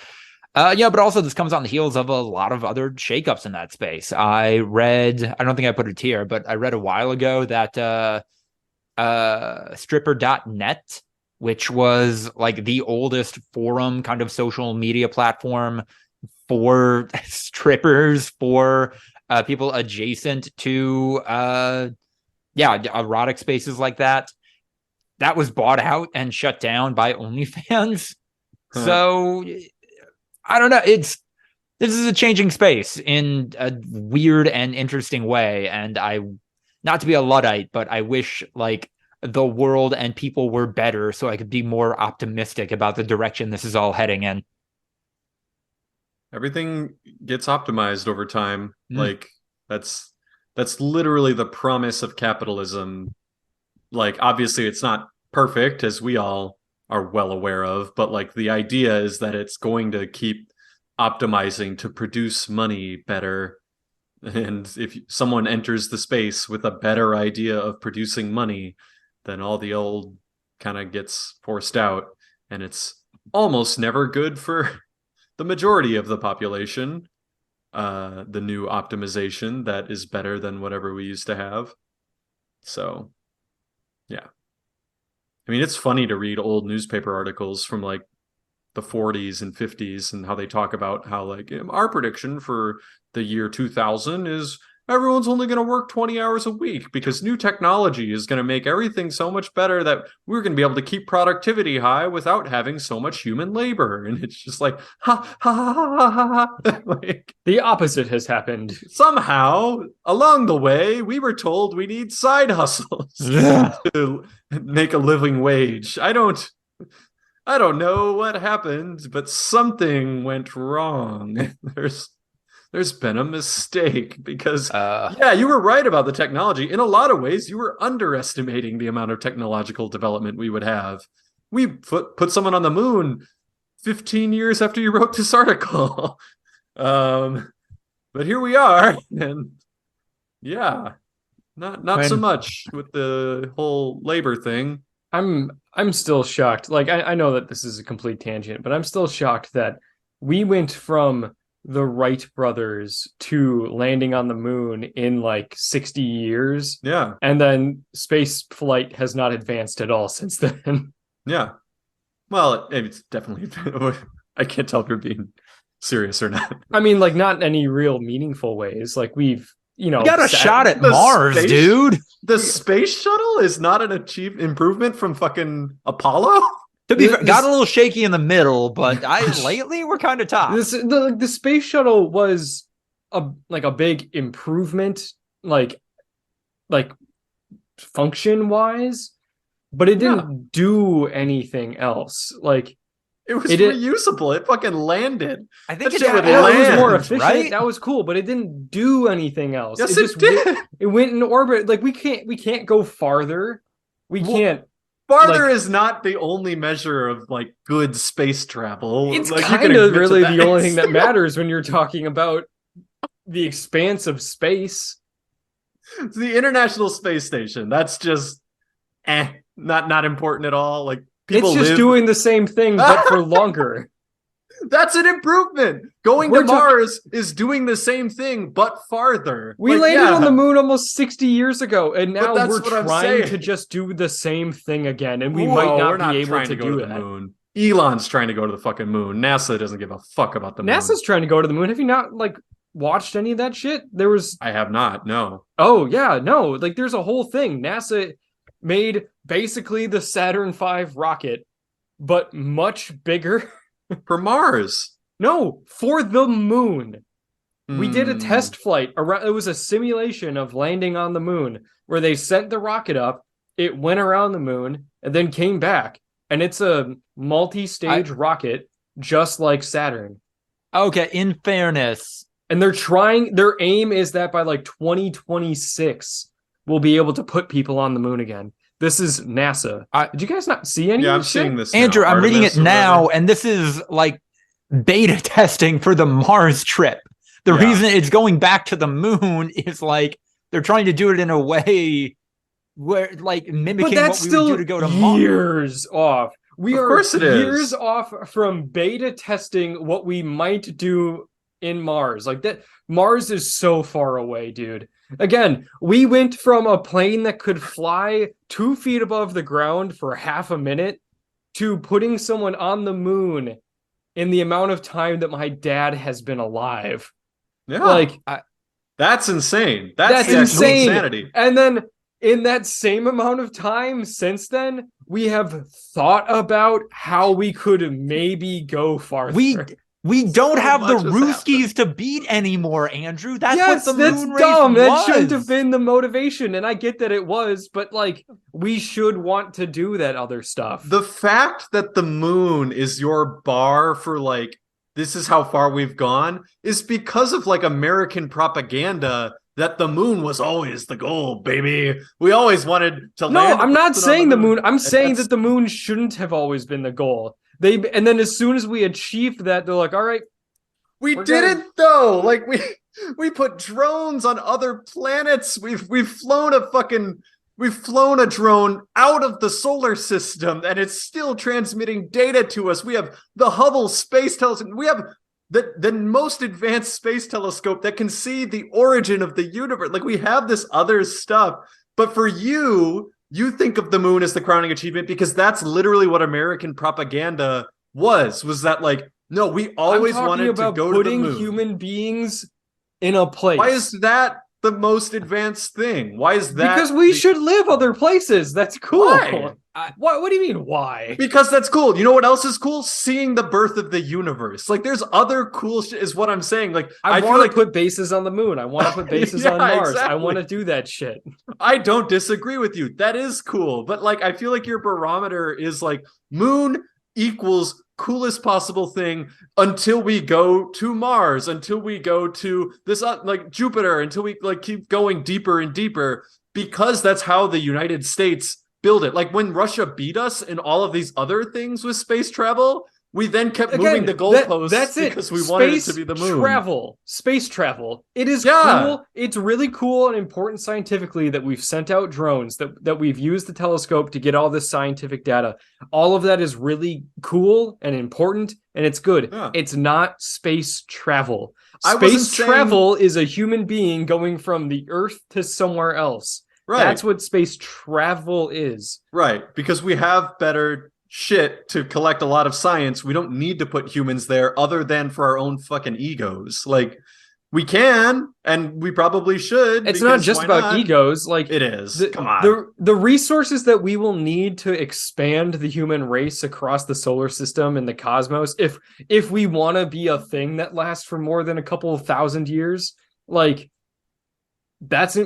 But also this comes on the heels of a lot of other shakeups in that space. I don't think I put it here, but I read a while ago that stripper.net, which was like the oldest forum kind of social media platform for strippers, for people adjacent to erotic spaces like that was bought out and shut down by OnlyFans. So I don't know, this is a changing space in a weird and interesting way, and not to be a Luddite, but I wish like the world and people were better so I could be more optimistic about the direction this is all heading in. Everything gets optimized over time. Like that's literally the promise of capitalism. Like, obviously it's not perfect, as we all are well aware of, but like the idea is that it's going to keep optimizing to produce money better. And if someone enters the space with a better idea of producing money, then all the old kind of gets forced out, and it's almost never good for the majority of the population. The new optimization that is better than whatever we used to have. So, yeah. I mean, it's funny to read old newspaper articles from like the 40s and 50s and how they talk about how like our prediction for the year 2000 is everyone's only going to work 20 hours a week because new technology is going to make everything so much better that we're going to be able to keep productivity high without having so much human labor. And it's just like, ha, ha, ha, ha, ha, ha. Like, the opposite has happened. Somehow, along the way, we were told we need side hustles to make a living wage. I don't know what happened, but something went wrong. there's been a mistake because yeah, you were right about the technology. In a lot of ways, you were underestimating the amount of technological development we would have. We put someone on the moon 15 years after you wrote this article. But here we are, and yeah, not so much with the whole labor thing. I'm still shocked. Like I know that this is a complete tangent, but I'm still shocked that we went from the Wright brothers to landing on the moon in like 60 years. Yeah. And then space flight has not advanced at all since then. Yeah. Well, it's definitely, I can't tell if you're being serious or not. I mean, like, not in any real meaningful ways. Like, we've, you know, we got a shot at Mars, dude. The space shuttle is not an achieved improvement from fucking Apollo. To be fair, got a little shaky in the middle, but lately we're kind of top. The space shuttle was a big improvement, like function wise, but it didn't do anything else. Like, it was reusable. It fucking landed. I think it was more efficient. Right? That was cool, but it didn't do anything else. Yes, it did. It went in orbit. Like, we can't go farther. We can't. Farther is not the only measure of like good space travel. It's like, kind of really the only thing that matters when you're talking about the expanse of space. It's the International Space Station. That's just not important at all. Like, it's just doing the same thing but for longer. That's an improvement. Going to Mars is doing the same thing but farther. We landed on the moon almost 60 years ago, and now we're trying to just do the same thing again, and we might not be able to do it. Moon. Elon's trying to go to the fucking moon. NASA doesn't give a fuck about the moon. NASA's trying to go to the moon. Have you not watched any of that shit? I have not. No. Oh yeah, no. Like, there's a whole thing. NASA made basically the Saturn V rocket, but much bigger. For Mars. No, for the moon. We did a test flight. It was a simulation of landing on the moon where they sent the rocket up, it went around the moon, and then came back. And it's a multi-stage rocket, just like Saturn. Okay, in fairness. And their aim is that by 2026, we'll be able to put people on the moon again. This is NASA. Did you guys not see any? Yeah, I'm seeing this now. Andrew, I'm reading it now, and this is like beta testing for the Mars trip. The reason it's going back to the moon is like they're trying to do it in a way where mimicking what we would do to go to Mars. Years off. Of course it is. Years off from beta testing what we might do in Mars. Like, that Mars is so far away, dude. Again, we went from a plane that could fly 2 feet above the ground for half a minute to putting someone on the moon in the amount of time that my dad has been alive. Yeah. That's insane. That's insane. Insanity. And then in that same amount of time since then, we have thought about how we could maybe go farther. We don't have the Ruskies to beat anymore, Andrew. That's what the moon race dumb. was. That shouldn't have been the motivation, and I get that it was, but we should want to do that other stuff. The fact that the moon is your bar for this is how far we've gone is because of American propaganda that the moon was always the goal, baby. We always wanted to land. No, I'm not saying the moon. I'm saying that the moon shouldn't have always been the goal. And then as soon as we achieved that, they're like, all right. We did it though. We put drones on other planets. We've flown a drone out of the solar system, and it's still transmitting data to us. We have the Hubble Space Telescope. We have the most advanced space telescope that can see the origin of the universe. We have this other stuff. But for you think of the moon as the crowning achievement because that's literally what American propaganda was that no, we always wanted to go to the moon. Putting human beings in a place. Why is that the most advanced thing? Why is that? Because we should live other places. That's cool. Why? What do you mean, why? Because that's cool. You know what else is cool? Seeing the birth of the universe. There's other cool shit is what I'm saying. I want to put bases on the moon. I want to put bases on Mars. Exactly. I want to do that shit. I don't disagree with you. That is cool. But I feel like your barometer is moon equals coolest possible thing until we go to Mars, until we go to this like Jupiter, until we like keep going deeper and deeper, because that's how the United States build it. Like when Russia beat us in all of these other things with space travel, we then kept moving the goalposts because we wanted it to be the moon. Space travel. It is cool. It's really cool and important scientifically that we've sent out drones, that we've used the telescope to get all this scientific data. All of that is really cool and important, and it's good. Yeah. It's not space travel. Space travel is a human being going from the Earth to somewhere else. Right. That's what space travel is. Right. Because we have better shit to collect a lot of science. We don't need to put humans there other than for our own fucking egos. Like, we can, and we probably should. It's not just about egos. Like, it is. Come on. The resources that we will need to expand the human race across the solar system and the cosmos, if we want to be a thing that lasts for more than a couple of thousand years, like, that's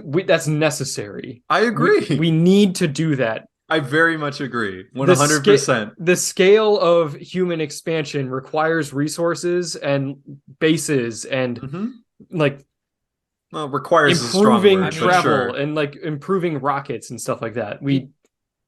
necessary. I agree. We need to do that. I very much agree. 100%. The scale of human expansion requires resources and bases and requires improving travel and like improving rockets and stuff like that.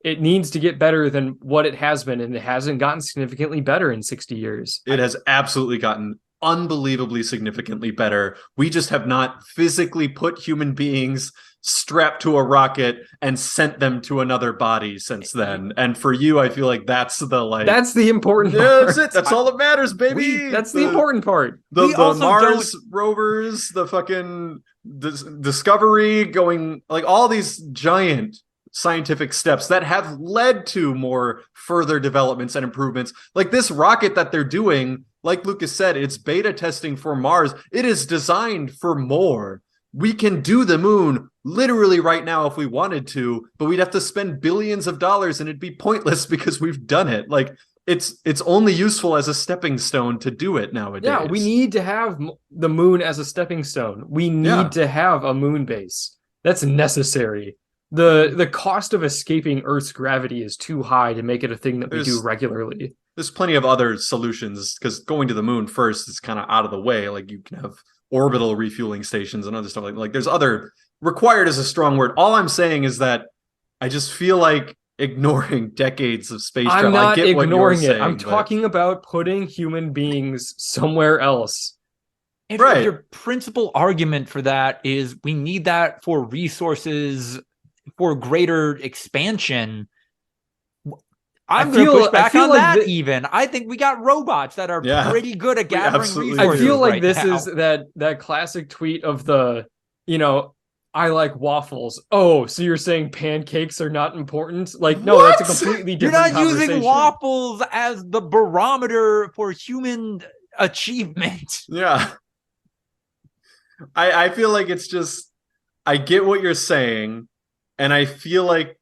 It needs to get better than what it has been, and it hasn't gotten significantly better in 60 years. It has absolutely gotten unbelievably significantly better. We just have not physically put human beings strapped to a rocket and sent them to another body since then. And for you, I feel like that's the important part. Yeah, that's it. That's all that matters, baby. That's the important part. The Mars rovers, the fucking Discovery, going like all these giant scientific steps that have led to more further developments and improvements. Like this rocket that they're doing, like Lucas said, it's beta testing for Mars. It is designed for more. We can do the moon literally right now if we wanted to, but we'd have to spend billions of dollars and it'd be pointless because we've done it. Like it's only useful as a stepping stone to do it nowadays. Yeah, we need to have the moon as a stepping stone. We need to have a moon base. That's necessary. The cost of escaping Earth's gravity is too high to make it a thing that we do regularly. There's plenty of other solutions, because going to the moon first is kind of out of the way. Like you can have orbital refueling stations and other stuff like there's other. Required is a strong word. All I'm saying is that I just feel like ignoring decades of space travel. I'm not ignoring it. I'm talking about putting human beings somewhere else. If your principal argument for that is we need that for resources, for greater expansion, I'm going to push back on that even. I think we got robots that are pretty good at gathering resources. I feel like this is that classic tweet of the, I like waffles. Oh, so you're saying pancakes are not important? Like, no, that's a completely different conversation. You're not using waffles as the barometer for human achievement. Yeah. I feel like it's just, I get what you're saying, and I feel like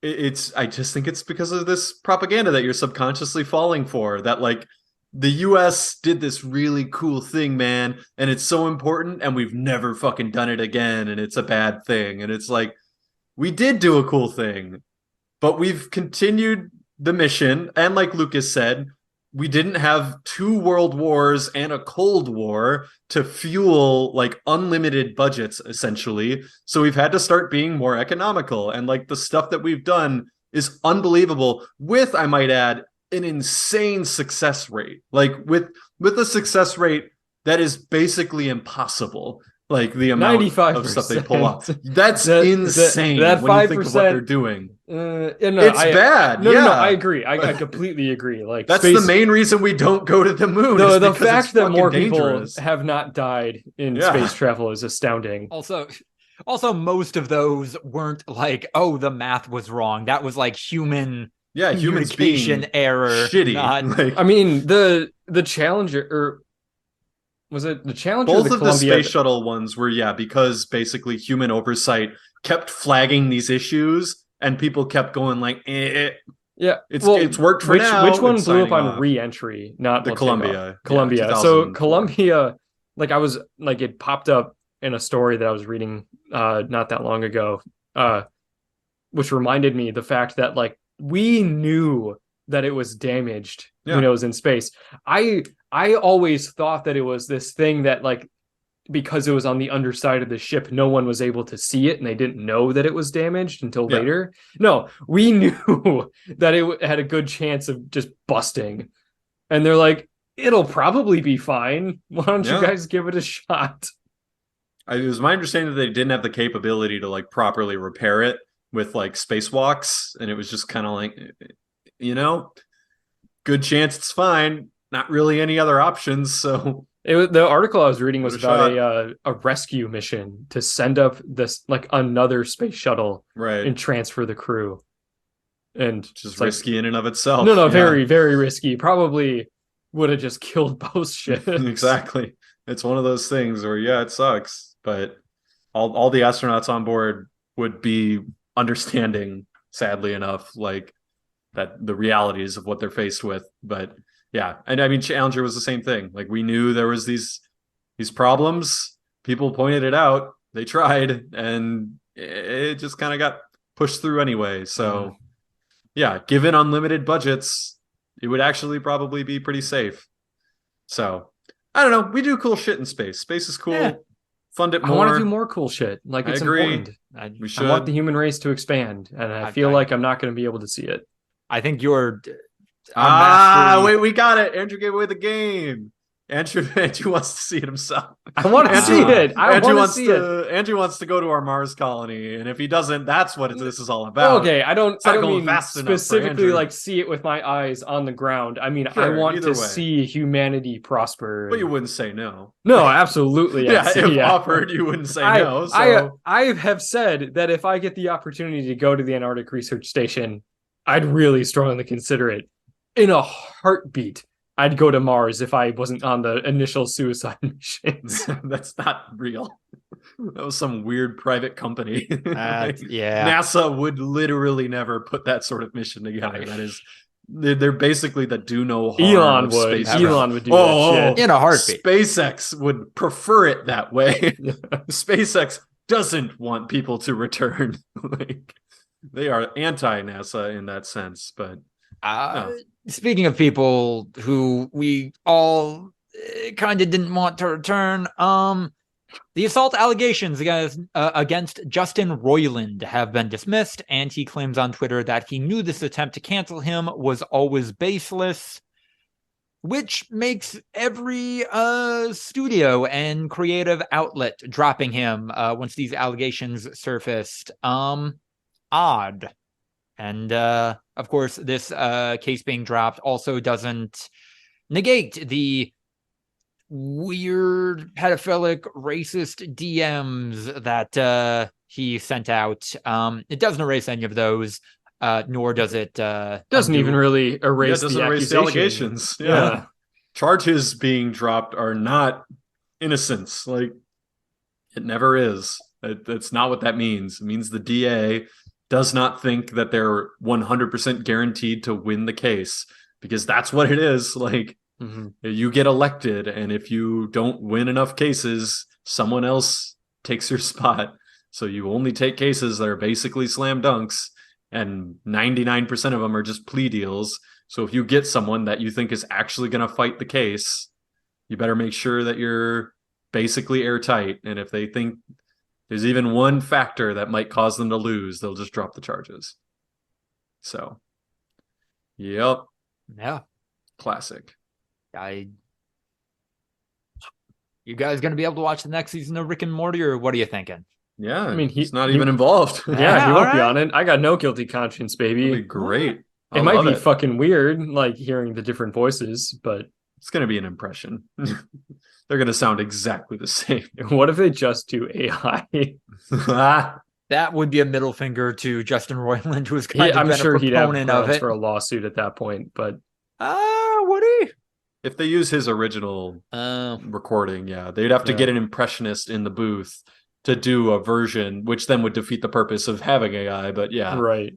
I just think it's because of this propaganda that you're subconsciously falling for, that like the US did this really cool thing, man, and it's so important, and we've never fucking done it again, and it's a bad thing. And it's like, we did do a cool thing, but we've continued the mission, and like Lucas said, we didn't have 2 world wars and a Cold War to fuel like unlimited budgets, essentially. So we've had to start being more economical. And like the stuff that we've done is unbelievable with, I might add, an insane success rate. Like with a success rate that is basically impossible. Like the amount 95%. Of stuff they pull off. That's insane that when you think of what they're doing. It's bad. No, I agree. I completely agree. Like that's the main reason we don't go to the moon. No, the fact that more people have not died in space travel is astounding. Also, most of those weren't like, oh, the math was wrong. That was like human communication error. Shitty. I mean, the Challenger, or was it the Challenger? Both of the space shuttle ones were, because basically human oversight kept flagging these issues, and people kept going like, it's worked for now. Which one blew up on re-entry? Not the Columbia. So Columbia, like I was like, it popped up in a story that I was reading not that long ago, which reminded me the fact that like we knew that it was damaged when it was in space. I always thought that it was this thing that, like, because it was on the underside of the ship, no one was able to see it, and they didn't know that it was damaged until later. No, we knew that it had a good chance of just busting. And they're like, it'll probably be fine. Why don't you guys give it a shot? It was my understanding that they didn't have the capability to like properly repair it with like spacewalks, and it was just kind of like, good chance it's fine. Not really any other options, so... The article I was reading was about a rescue mission to send up this like another space shuttle and transfer the crew, and just risky in and of itself. No, very, very risky. Probably would have just killed both ships. Exactly. It's one of those things where it sucks, but all the astronauts on board would be understanding, sadly enough, like that the realities of what they're faced with, but. Yeah, and I mean, Challenger was the same thing. Like, we knew there was these problems. People pointed it out. They tried, and it just kind of got pushed through anyway. So, given unlimited budgets, it would actually probably be pretty safe. So, I don't know. We do cool shit in space. Space is cool. Yeah. Fund it more. I want to do more cool shit. Like, it's important. We should. I want the human race to expand, and I feel like I'm not going to be able to see it. I think you're... wait, we got it. Andrew gave away the game. Andrew wants to see it himself. I want to see it. Andrew wants to go to our Mars colony, and if he doesn't, that's what this is all about. Okay, I don't mean specifically like see it with my eyes on the ground. I mean, I want to see humanity prosper. But you wouldn't say no. No, absolutely. If offered, you wouldn't say no. So. I have said that if I get the opportunity to go to the Antarctic Research Station, I'd really strongly consider it. In a heartbeat, I'd go to Mars if I wasn't on the initial suicide missions. That's not real. That was some weird private company. NASA would literally never put that sort of mission together. That is, they're basically the do no harm. Elon would do that shit in a heartbeat. SpaceX would prefer it that way. SpaceX doesn't want people to return. Like, they are anti-NASA in that sense, but. Speaking of people who we all kind of didn't want to return, the assault allegations against Justin Roiland have been dismissed, and he claims on Twitter that he knew this attempt to cancel him was always baseless, which makes every studio and creative outlet dropping him once these allegations surfaced odd. And, of course, this case being dropped also doesn't negate the weird, pedophilic, racist DMs that he sent out. It doesn't erase any of those, nor does it... doesn't even really erase the allegations. Yeah. Charges being dropped are not innocence. Like, it never is. That's not what that means. It means the DA... does not think that they're 100% guaranteed to win the case, because that's what it is. Like, you get elected, and if you don't win enough cases, someone else takes your spot. So you only take cases that are basically slam dunks, and 99% of them are just plea deals. So if you get someone that you think is actually going to fight the case, you better make sure that you're basically airtight. And if they think there's even one factor that might cause them to lose, they'll just drop the charges. So, yep. Yeah. Classic. You guys going to be able to watch the next season of Rick and Morty, or what are you thinking? Yeah, I mean, he's not even involved. Yeah, he won't be on it. I got no guilty conscience, baby. It'll be great. It might be fucking weird, like hearing the different voices, but... It's going to be an impression. They're going to sound exactly the same. What if they just do AI? That would be a middle finger to Justin Roiland, who is kind of I'm sure he'd have of it for a lawsuit at that point. But would he? If they use his original recording, they'd have to get an impressionist in the booth to do a version, which then would defeat the purpose of having AI. But right.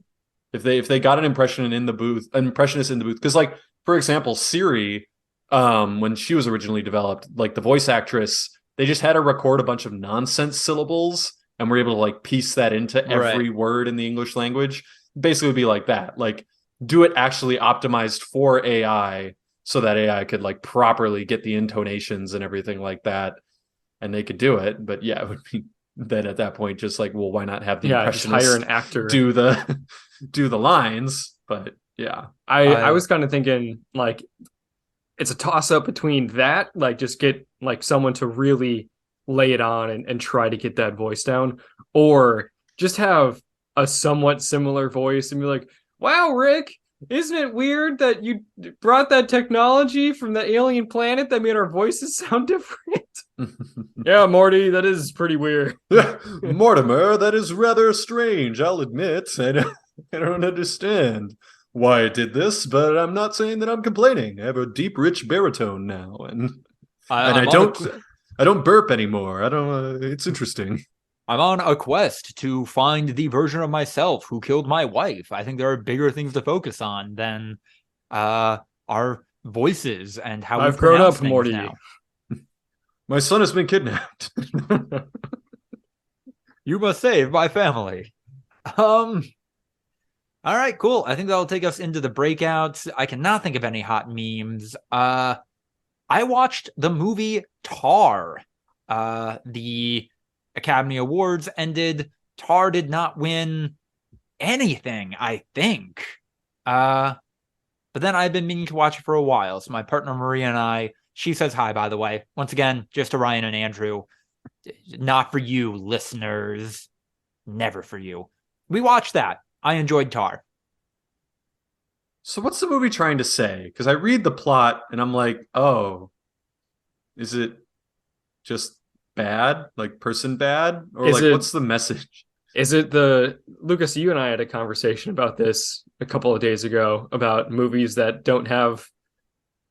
If they got an impressionist in the booth, because like, for example, Siri. When she was originally developed, like the voice actress, they just had her record a bunch of nonsense syllables and were able to like piece that into every word in the English language. Basically, it'd be like that. Like, do it actually optimized for AI so that AI could like properly get the intonations and everything like that, and they could do it. But yeah, it would be then at that point just like, well, why not have the just hire impressionist an actor do the lines? But yeah, I was kind of thinking like it's a toss up between that, like just get like someone to really lay it on and try to get that voice down, or just have a somewhat similar voice and be like, wow, Rick, isn't it weird that you brought that technology from the alien planet that made our voices sound different? Yeah, Morty, that is pretty weird. Mortimer, that is rather strange, I'll admit. I don't understand why I did this, but I'm not saying that I'm complaining. I have a deep, rich baritone now, and I don't burp anymore. I don't. It's interesting. I'm on a quest to find the version of myself who killed my wife. I think there are bigger things to focus on than our voices and how I've grown up, Morty. Now. My son has been kidnapped. You must save my family. All right, cool. I think that'll take us into the breakouts. I cannot think of any hot memes. I watched the movie Tar. The Academy Awards ended. Tar did not win anything, I think. But then I've been meaning to watch it for a while. So my partner Maria and I, she says hi, by the way. Once again, just to Ryan and Andrew. Not for you, listeners. Never for you. We watched that. I enjoyed Tar. So what's the movie trying to say? Because I read the plot and I'm like, oh, is it just bad? Like person bad? Or what's the message? Is it Lucas, you and I had a conversation about this a couple of days ago about movies that don't have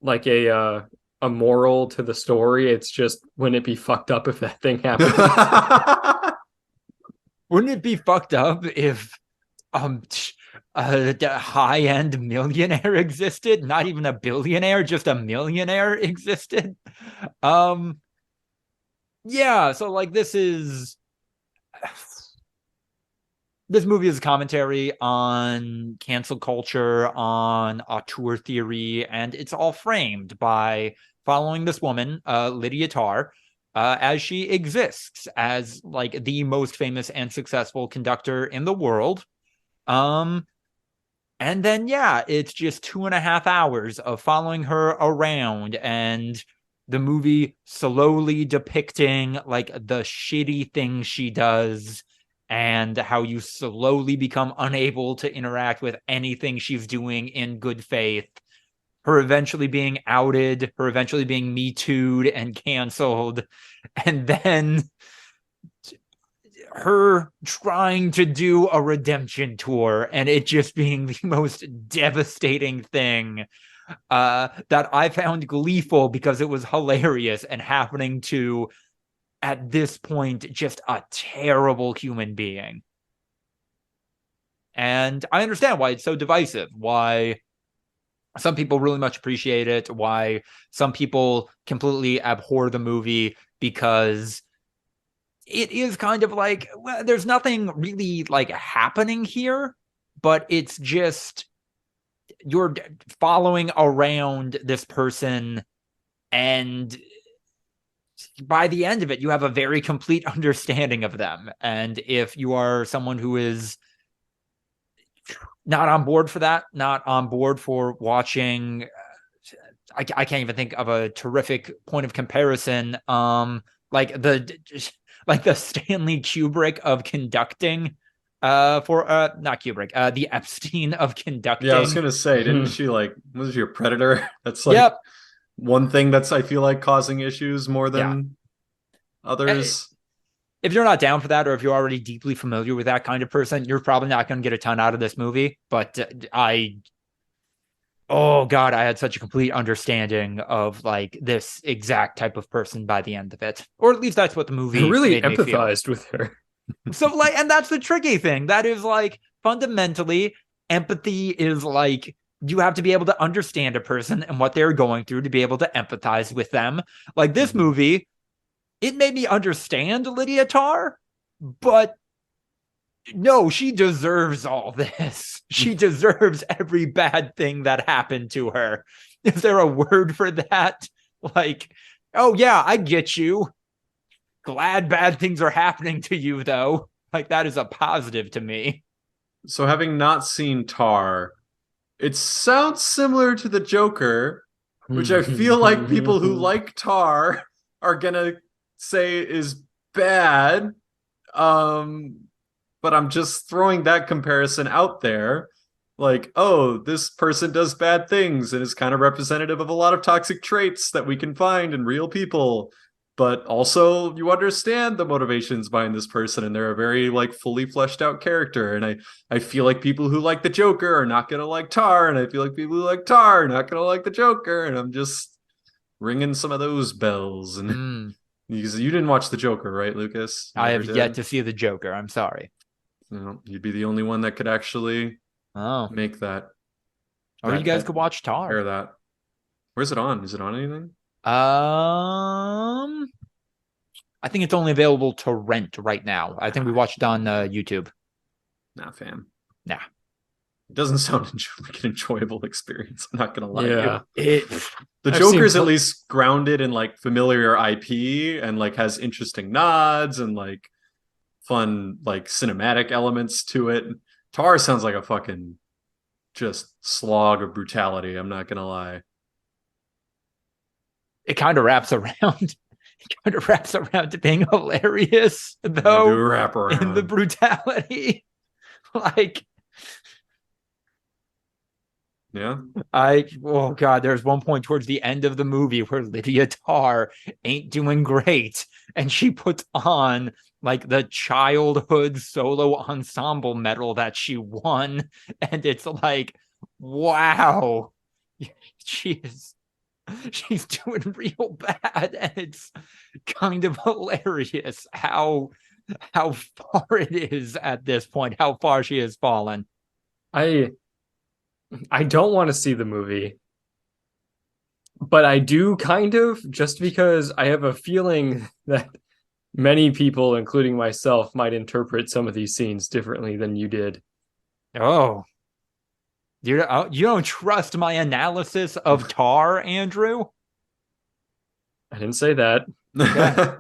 like a moral to the story. It's just, wouldn't it be fucked up if that thing happened? Wouldn't it be fucked up if a high-end millionaire existed? Not even a billionaire, just a millionaire existed. Yeah, so like this movie is a commentary on cancel culture, on auteur theory, and it's all framed by following this woman, Lydia Tarr, as she exists as like the most famous and successful conductor in the world. And then, yeah, it's just 2.5 hours of following her around and the movie slowly depicting like the shitty things she does and how you slowly become unable to interact with anything she's doing in good faith. Her eventually being outed, her eventually being Me Too'd and canceled, and then her trying to do a redemption tour and it just being the most devastating thing that I found gleeful because it was hilarious and happening to, at this point, just a terrible human being. And I understand why it's so divisive, why some people really much appreciate it, why some people completely abhor the movie, because it is kind of like, well, there's nothing really like happening here, but it's just you're following around this person, and by the end of it, you have a very complete understanding of them. And if you are someone who is not on board for that, not on board for watching, I can't even think of a terrific point of comparison. Like the Stanley Kubrick of conducting, not Kubrick, the Epstein of conducting. Yeah, I was gonna say, didn't she was she a predator? That's like one thing that's I feel like causing issues more than others. If you're not down for that, or if you're already deeply familiar with that kind of person, you're probably not going to get a ton out of this movie. But oh God, I had such a complete understanding of like this exact type of person by the end of it, or at least that's what the movie. I really empathized with her. So like, and that's the tricky thing. That is like fundamentally, empathy is like you have to be able to understand a person and what they're going through to be able to empathize with them. Like this movie. It made me understand Lydia Tarr, but No, she deserves all this. She deserves every bad thing that happened to her. Is there a word for that? Like, oh yeah, I get you. Glad bad things are happening to you, though. Like, that is a positive to me. So having not seen Tar, it sounds similar to the Joker, which I feel like people who like Tar are gonna say is bad. But I'm just throwing that comparison out there. Like, oh, this person does bad things and is kind of representative of a lot of toxic traits that we can find in real people. But also you understand the motivations behind this person, and they're a very like fully fleshed out character. And I feel like people who like the Joker are not gonna like Tar, and I feel like people who like Tar are not gonna like the Joker, and I'm just ringing some of those bells. And because you didn't watch the Joker, right, Lucas? I have yet to see the Joker. I'm sorry. You'd be the only one that could actually make that. Or you guys could watch Tar. Compare that. Where's it on? Is it on anything? I think it's only available to rent right now. I think we watched it on YouTube. Nah, fam. Nah. It doesn't sound like an enjoyable experience. I'm not gonna lie. Yeah. The Joker's at least grounded in like familiar IP and like has interesting nods and like fun like cinematic elements to it. Tar sounds like a fucking just slog of brutality. I'm not gonna lie. It kind of wraps around. It kind of wraps around to being hilarious, though. Wrap around in the brutality. Like, yeah. Oh God, there's one point towards the end of the movie where Lydia Tarr ain't doing great, and she puts on like the childhood solo ensemble medal that she won, and it's like, wow, she's doing real bad, and it's kind of hilarious how far it is at this point, how far she has fallen. I don't want to see the movie, but I do kind of, just because I have a feeling that many people, including myself, might interpret some of these scenes differently than you did. Oh, you don't trust my analysis of Tar, Andrew? I didn't say that. Okay.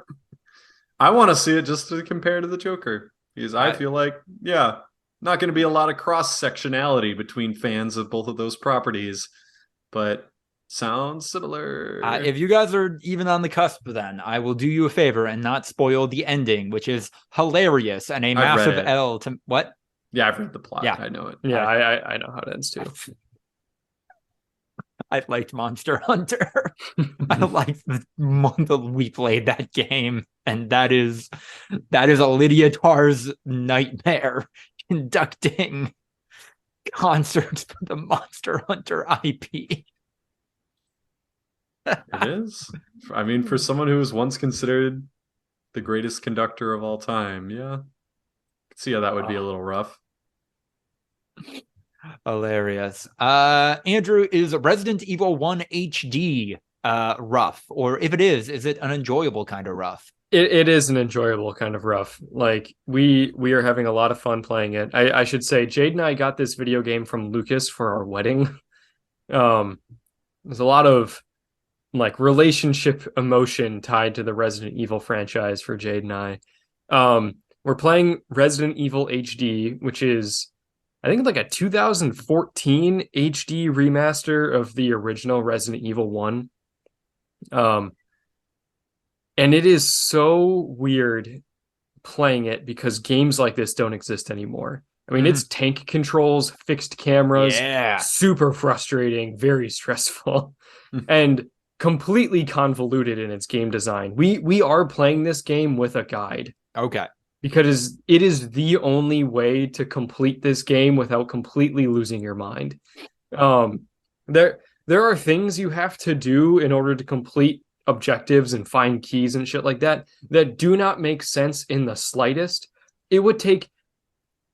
I want to see it just to compare to the Joker, because I feel like, yeah, not going to be a lot of cross-sectionality between fans of both of those properties, but sounds similar. If you guys are even on the cusp, then I will do you a favor and not spoil the ending, which is hilarious and a massive L to what? Yeah, I've read the plot. Yeah. I know it. Yeah, I know how it ends too. I liked Monster Hunter. I liked the month we played that game, and that is a Lydia Tarr's nightmare, conducting concerts for the Monster Hunter IP. It is. I mean, for someone who was once considered the greatest conductor of all time, yeah, I could see how that would be a little rough. Hilarious. Andrew, is Resident Evil 1 HD rough? Or if it is it an enjoyable kind of rough? It is an enjoyable kind of rough. Like, we are having a lot of fun playing it. I should say, Jade and I got this video game from Lucas for our wedding. There's a lot of like relationship emotion tied to the Resident Evil franchise for Jade and I. We're playing Resident Evil HD, which is, I think, like a 2014 HD remaster of the original Resident Evil 1. And it is so weird playing it because games like this don't exist anymore. I mean, it's tank controls, fixed cameras, super frustrating, very stressful, and completely convoluted in its game design. We are playing this game with a guide. Okay. Because it is the only way to complete this game without completely losing your mind. There are things you have to do in order to complete objectives and find keys and shit like that do not make sense in the slightest. It would take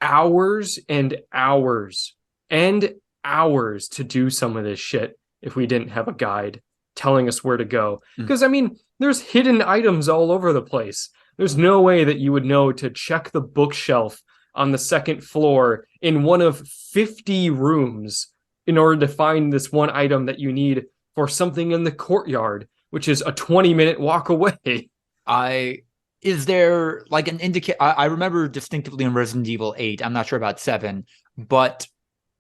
hours and hours and hours to do some of this shit if we didn't have a guide telling us where to go. Because, I mean, there's hidden items all over the place. There's no way that you would know to check the bookshelf on the second floor in one of 50 rooms in order to find this one item that you need for something in the courtyard, which is a 20-minute walk away. Is there like an indicator? I remember distinctively in Resident Evil 8, I'm not sure about 7, but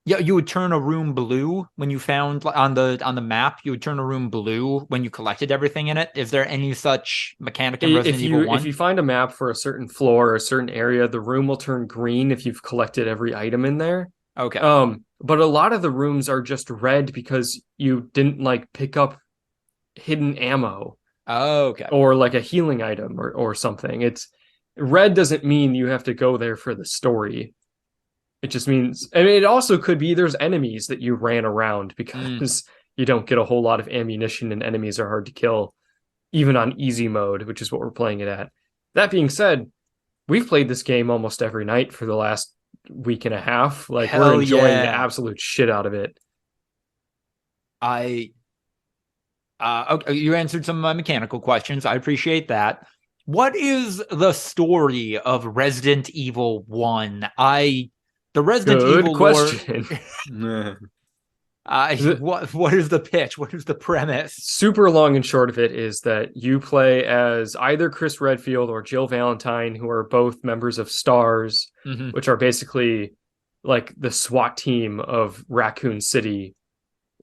yeah, you would turn a room blue when you found on the map. You would turn a room blue when you collected everything in it. Is there any such mechanic in Resident Evil 1? If you find a map for a certain floor or a certain area, the room will turn green if you've collected every item in there. Okay. But a lot of the rooms are just red because you didn't like pick up hidden ammo. Oh, okay. Or like a healing item or something. It's red doesn't mean you have to go there for the story. It just means, and it also could be there's enemies that you ran around because you don't get a whole lot of ammunition and enemies are hard to kill, even on easy mode, which is what we're playing it at. That being said, we've played this game almost every night for the last week and a half. Like, we're enjoying the absolute shit out of it. Okay, you answered some of my mechanical questions. I appreciate that. What is the story of Resident Evil 1? The Resident Evil question. Lore... what is the pitch? What is the premise? Super long and short of it is that you play as either Chris Redfield or Jill Valentine, who are both members of STARS, which are basically like the SWAT team of Raccoon City,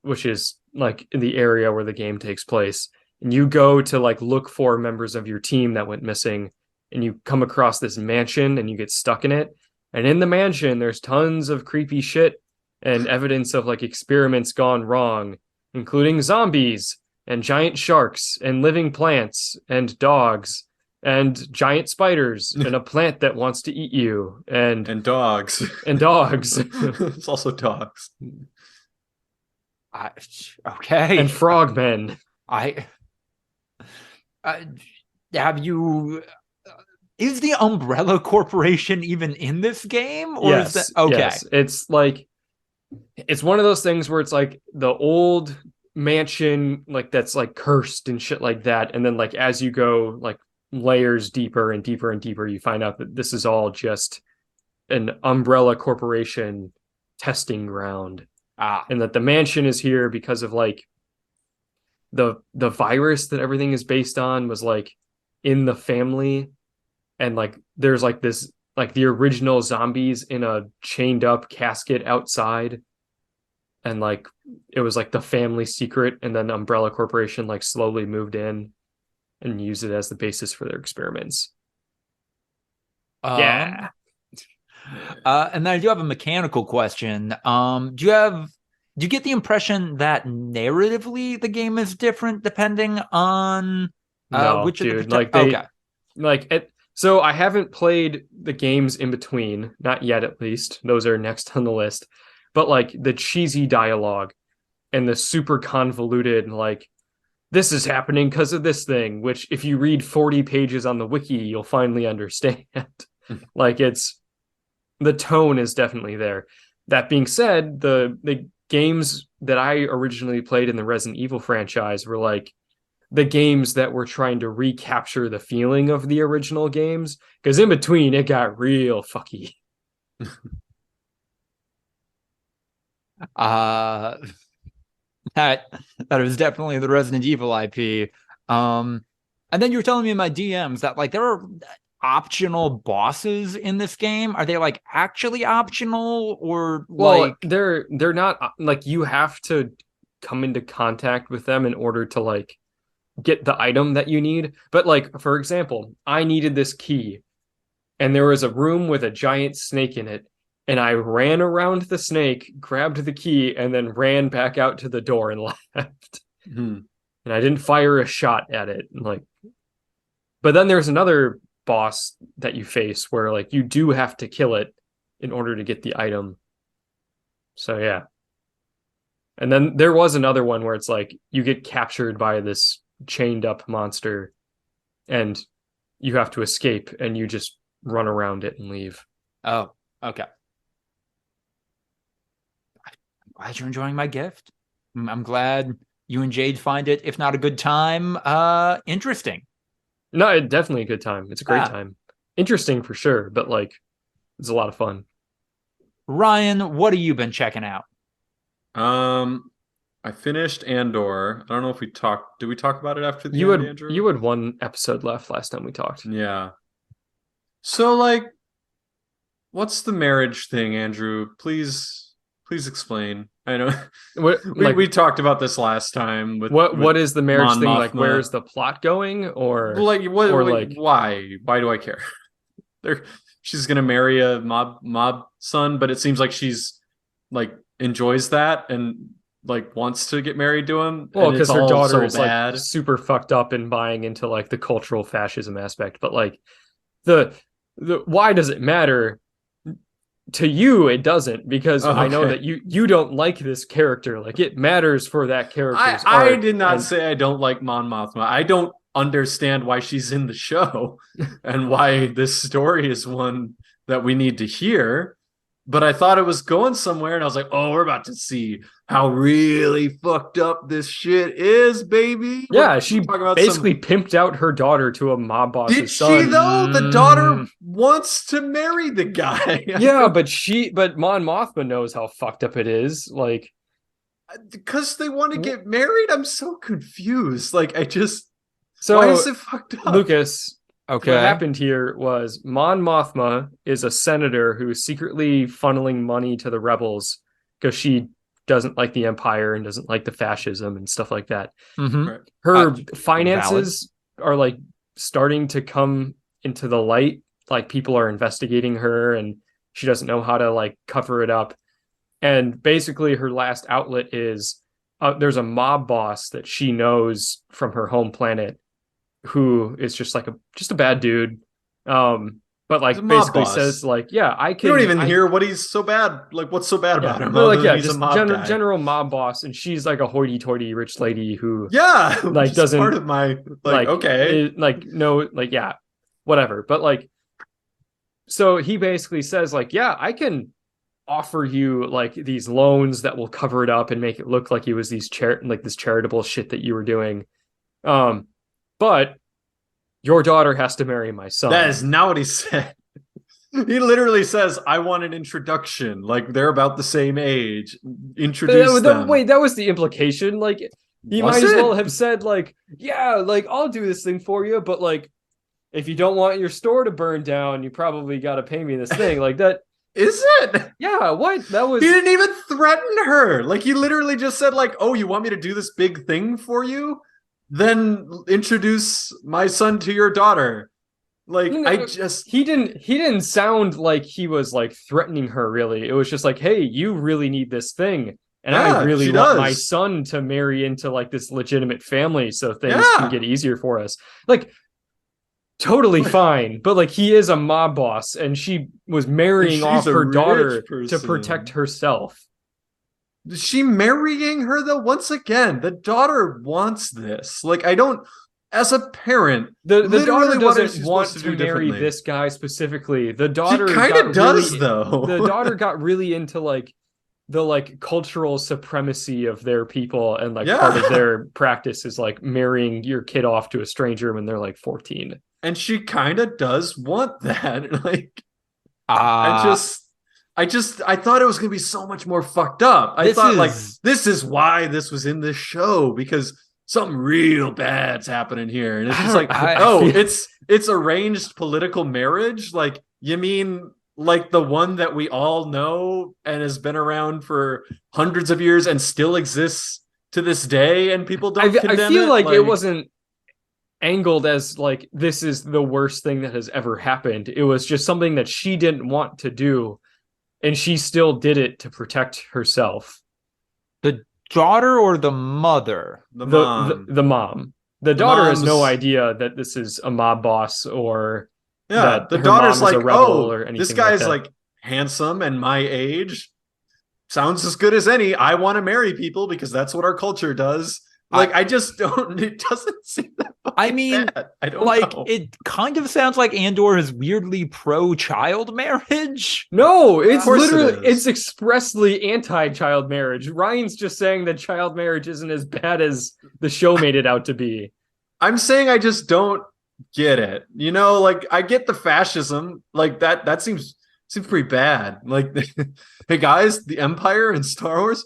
which is like in the area where the game takes place. And you go to like look for members of your team that went missing, and you come across this mansion and you get stuck in it. And in the mansion, there's tons of creepy shit and evidence of like experiments gone wrong, including zombies and giant sharks and living plants and dogs and giant spiders and a plant that wants to eat you and dogs. It's also dogs. Okay. And frogmen. Have you... Is the Umbrella Corporation even in this game? Or yes, is that okay? Yes. It's like, it's one of those things where it's like the old mansion, like that's like cursed and shit like that. And then like as you go like layers deeper and deeper and deeper, you find out that this is all just an Umbrella Corporation testing ground. And that the mansion is here because of like the virus that everything is based on was like in the family. And like there's like this, like the original zombies in a chained up casket outside. And like it was like the family secret. And then the Umbrella Corporation like slowly moved in and used it as the basis for their experiments. And then I do have a mechanical question. Do you get the impression that narratively the game is different depending on which dude, of the like they, like it. So I haven't played the games in between, not yet at least. Those are next on the list. But like the cheesy dialogue and the super convoluted, like, this is happening because of this thing, which if you read 40 pages on the wiki, you'll finally understand. Like the tone is definitely there. That being said, the games that I originally played in the Resident Evil franchise were like the games that were trying to recapture the feeling of the original games, because in between it got real fucky. That was definitely the Resident Evil IP. And then you were telling me in my DMs that like there are optional bosses in this game. Are they like actually optional, or like they're not, like you have to come into contact with them in order to like get the item that you need. But like, for example, I needed this key and there was a room with a giant snake in it, and I ran around the snake, grabbed the key, and then ran back out to the door and left. And I didn't fire a shot at it. Like, but then there's another boss that you face where like you do have to kill it in order to get the item. So yeah. And then there was another one where it's like you get captured by this chained up monster and you have to escape, and you just run around it and leave. Oh, okay. I'm glad you're enjoying my gift. I'm glad you and Jade find it, if not a good time, interesting. No, it's definitely a good time. It's a great time. Interesting for sure, but like It's a lot of fun. Ryan, what have you been checking out? I finished Andor. I don't know if we talked. Did we talk about it after the You end, had Andrew? you had one episode left last time we talked. Yeah. So like, what's the marriage thing, Andrew? Please explain. I know we talked about this last time. What is the marriage Mon thing? Mothma. Like, where's the plot going? Or like what? Or like why? Why do I care? She's gonna marry a mob son, but it seems like she's like enjoys that and like wants to get married to him. Well, because her daughter is bad. like super fucked up and buying into like the cultural fascism aspect. But like the why does it matter? To you, it doesn't, because I know that you don't like this character. Like, it matters for that character's I did not say I don't like Mon Mothma. I don't understand why she's in the show and why this story is one that we need to hear. But I thought it was going somewhere, and I was like, oh, we're about to see how really fucked up this shit is, baby. Yeah, she basically pimped out her daughter to a mob boss's son. Did she, though? The daughter wants to marry the guy. Yeah, but Mon Mothma knows how fucked up it is. Like, because they want to get married? I'm so confused. Like, so why is it fucked up? Lucas... Okay. What happened here was Mon Mothma is a senator who is secretly funneling money to the rebels because she doesn't like the Empire and doesn't like the fascism and stuff like that. Mm-hmm. Her finances are like starting to come into the light. Like, people are investigating her and she doesn't know how to like cover it up. And basically her last outlet is there's a mob boss that she knows from her home planet who is just like a bad dude, but like basically says like, yeah, I can. You don't even hear what he's so bad. Like, what's so bad about him? Like, yeah, just general mob boss, and she's like a hoity-toity rich lady who, like, doesn't part of my like okay, whatever. But like, so he basically says like, yeah, I can offer you like these loans that will cover it up and make it look like it was this charitable shit that you were doing. But your daughter has to marry my son. That is not what he said. He literally says, I want an introduction. Like, they're about the same age. Introduce them. Wait, that was the implication. Like, he might as well have said, like, yeah, like, I'll do this thing for you, but like, if you don't want your store to burn down, you probably got to pay me this thing. Like, that... Is it? Yeah, what? That was... He didn't even threaten her. Like, he literally just said, like, oh, you want me to do this big thing for you? Then introduce my son to your daughter. Like, he didn't sound like he was like threatening her, really. It was just like, hey, you really need this thing, and I really want my son to marry into like this legitimate family so things can get easier for us. Like, totally fine, but like, he is a mob boss and she was marrying off her daughter to protect herself. Is she marrying her, though? Once again, the daughter wants this. Like, I don't, as a parent, the daughter doesn't want to marry this guy specifically. The daughter kind of does, though. The daughter got really into like the like cultural supremacy of their people, and like part of their practice is like marrying your kid off to a stranger when they're like 14. And she kind of does want that. Like, I thought it was going to be so much more fucked up. I thought, like, this is why this was in this show, because something real bad's happening here. And it's just like, it's arranged political marriage? Like, you mean like the one that we all know and has been around for hundreds of years and still exists to this day, and people don't condemn it? I feel like it wasn't angled as like, this is the worst thing that has ever happened. It was just something that she didn't want to do, and she still did it to protect herself. The daughter or the mother? The mom. The mom. The daughter has no idea that this is a mob boss, or that the her daughter's mom is like, a rebel or anything. This guy is that. Like handsome and my age. Sounds as good as any. I want to marry people because that's what our culture does. Like, I just don't. It doesn't seem that. I mean, bad. I don't know. It kind of sounds like Andor is weirdly pro-child marriage. No, it's literally, it's expressly anti-child marriage. Ryan's just saying that child marriage isn't as bad as the show made it out to be. I'm saying I just don't get it. You know, like, I get the fascism. Like, that seems seems pretty bad. Like, hey guys, the Empire and Star Wars,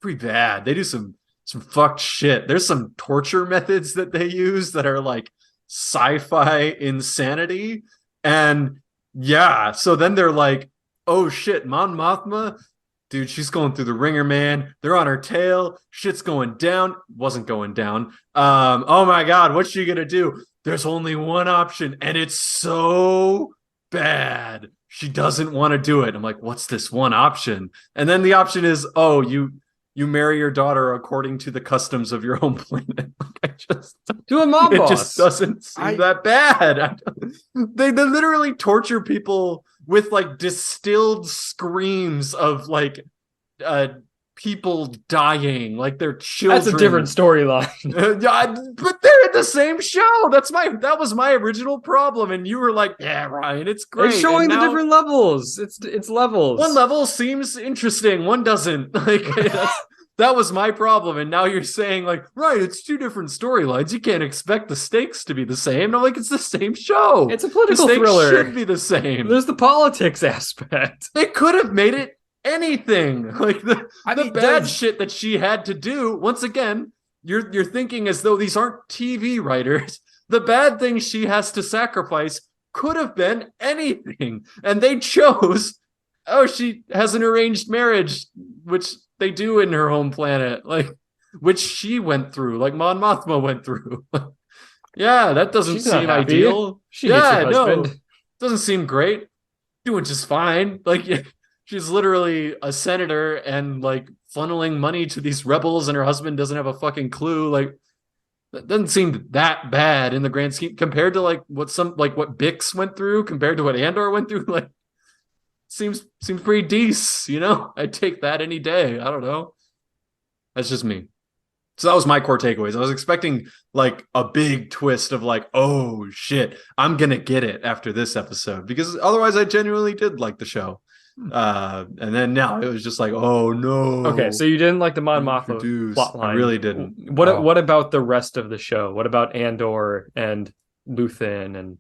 pretty bad. They do some fucked shit. There's some torture methods that they use that are like sci-fi insanity. And yeah, so then they're like, oh shit, Mon Mothma, dude, she's going through the ringer, man. They're on her tail. Shit's going down. Wasn't going down. Oh my God, what's she gonna do? There's only one option, and it's so bad. She doesn't want to do it. I'm like, what's this one option? And then the option is, oh, you marry your daughter according to the customs of your home planet. I just do a mom boss. It just doesn't seem that bad. They literally torture people with like distilled screams of like people dying, like their children. That's a different storyline. But they're in the same show. That was my original problem, and you were like, "Yeah, Ryan, it's great." It's showing the different levels. It's levels. One level seems interesting, one doesn't. Like that was my problem, and now you're saying like, right, it's two different storylines. You can't expect the stakes to be the same. And I'm like, it's the same show. It's a political the stakes thriller. Should be the same. There's the politics aspect. They could have made it anything. Like the bad shit that she had to do. Once again, you're thinking as though these aren't TV writers. The bad things she has to sacrifice could have been anything, and they chose, oh, she has an arranged marriage, which they do in her home planet, like, which she went through, like Mon Mothma went through. Yeah, that doesn't seem ideal. She hates her husband. No, doesn't seem great. Doing just fine. Like, she's literally a senator and like funneling money to these rebels, and her husband doesn't have a fucking clue. Like, that doesn't seem that bad in the grand scheme compared to like what Bix went through, compared to what Andor went through. Like, seems pretty decent, you know? I'd take that any day. I don't know. That's just me. So that was my core takeaways. I was expecting like a big twist of like, oh shit, I'm gonna get it after this episode, because otherwise I genuinely did like the show. And then now it was just like, oh no. Okay, so you didn't like the Mon Mothma plotline. I really didn't. What about the rest of the show? What about Andor and Luthen and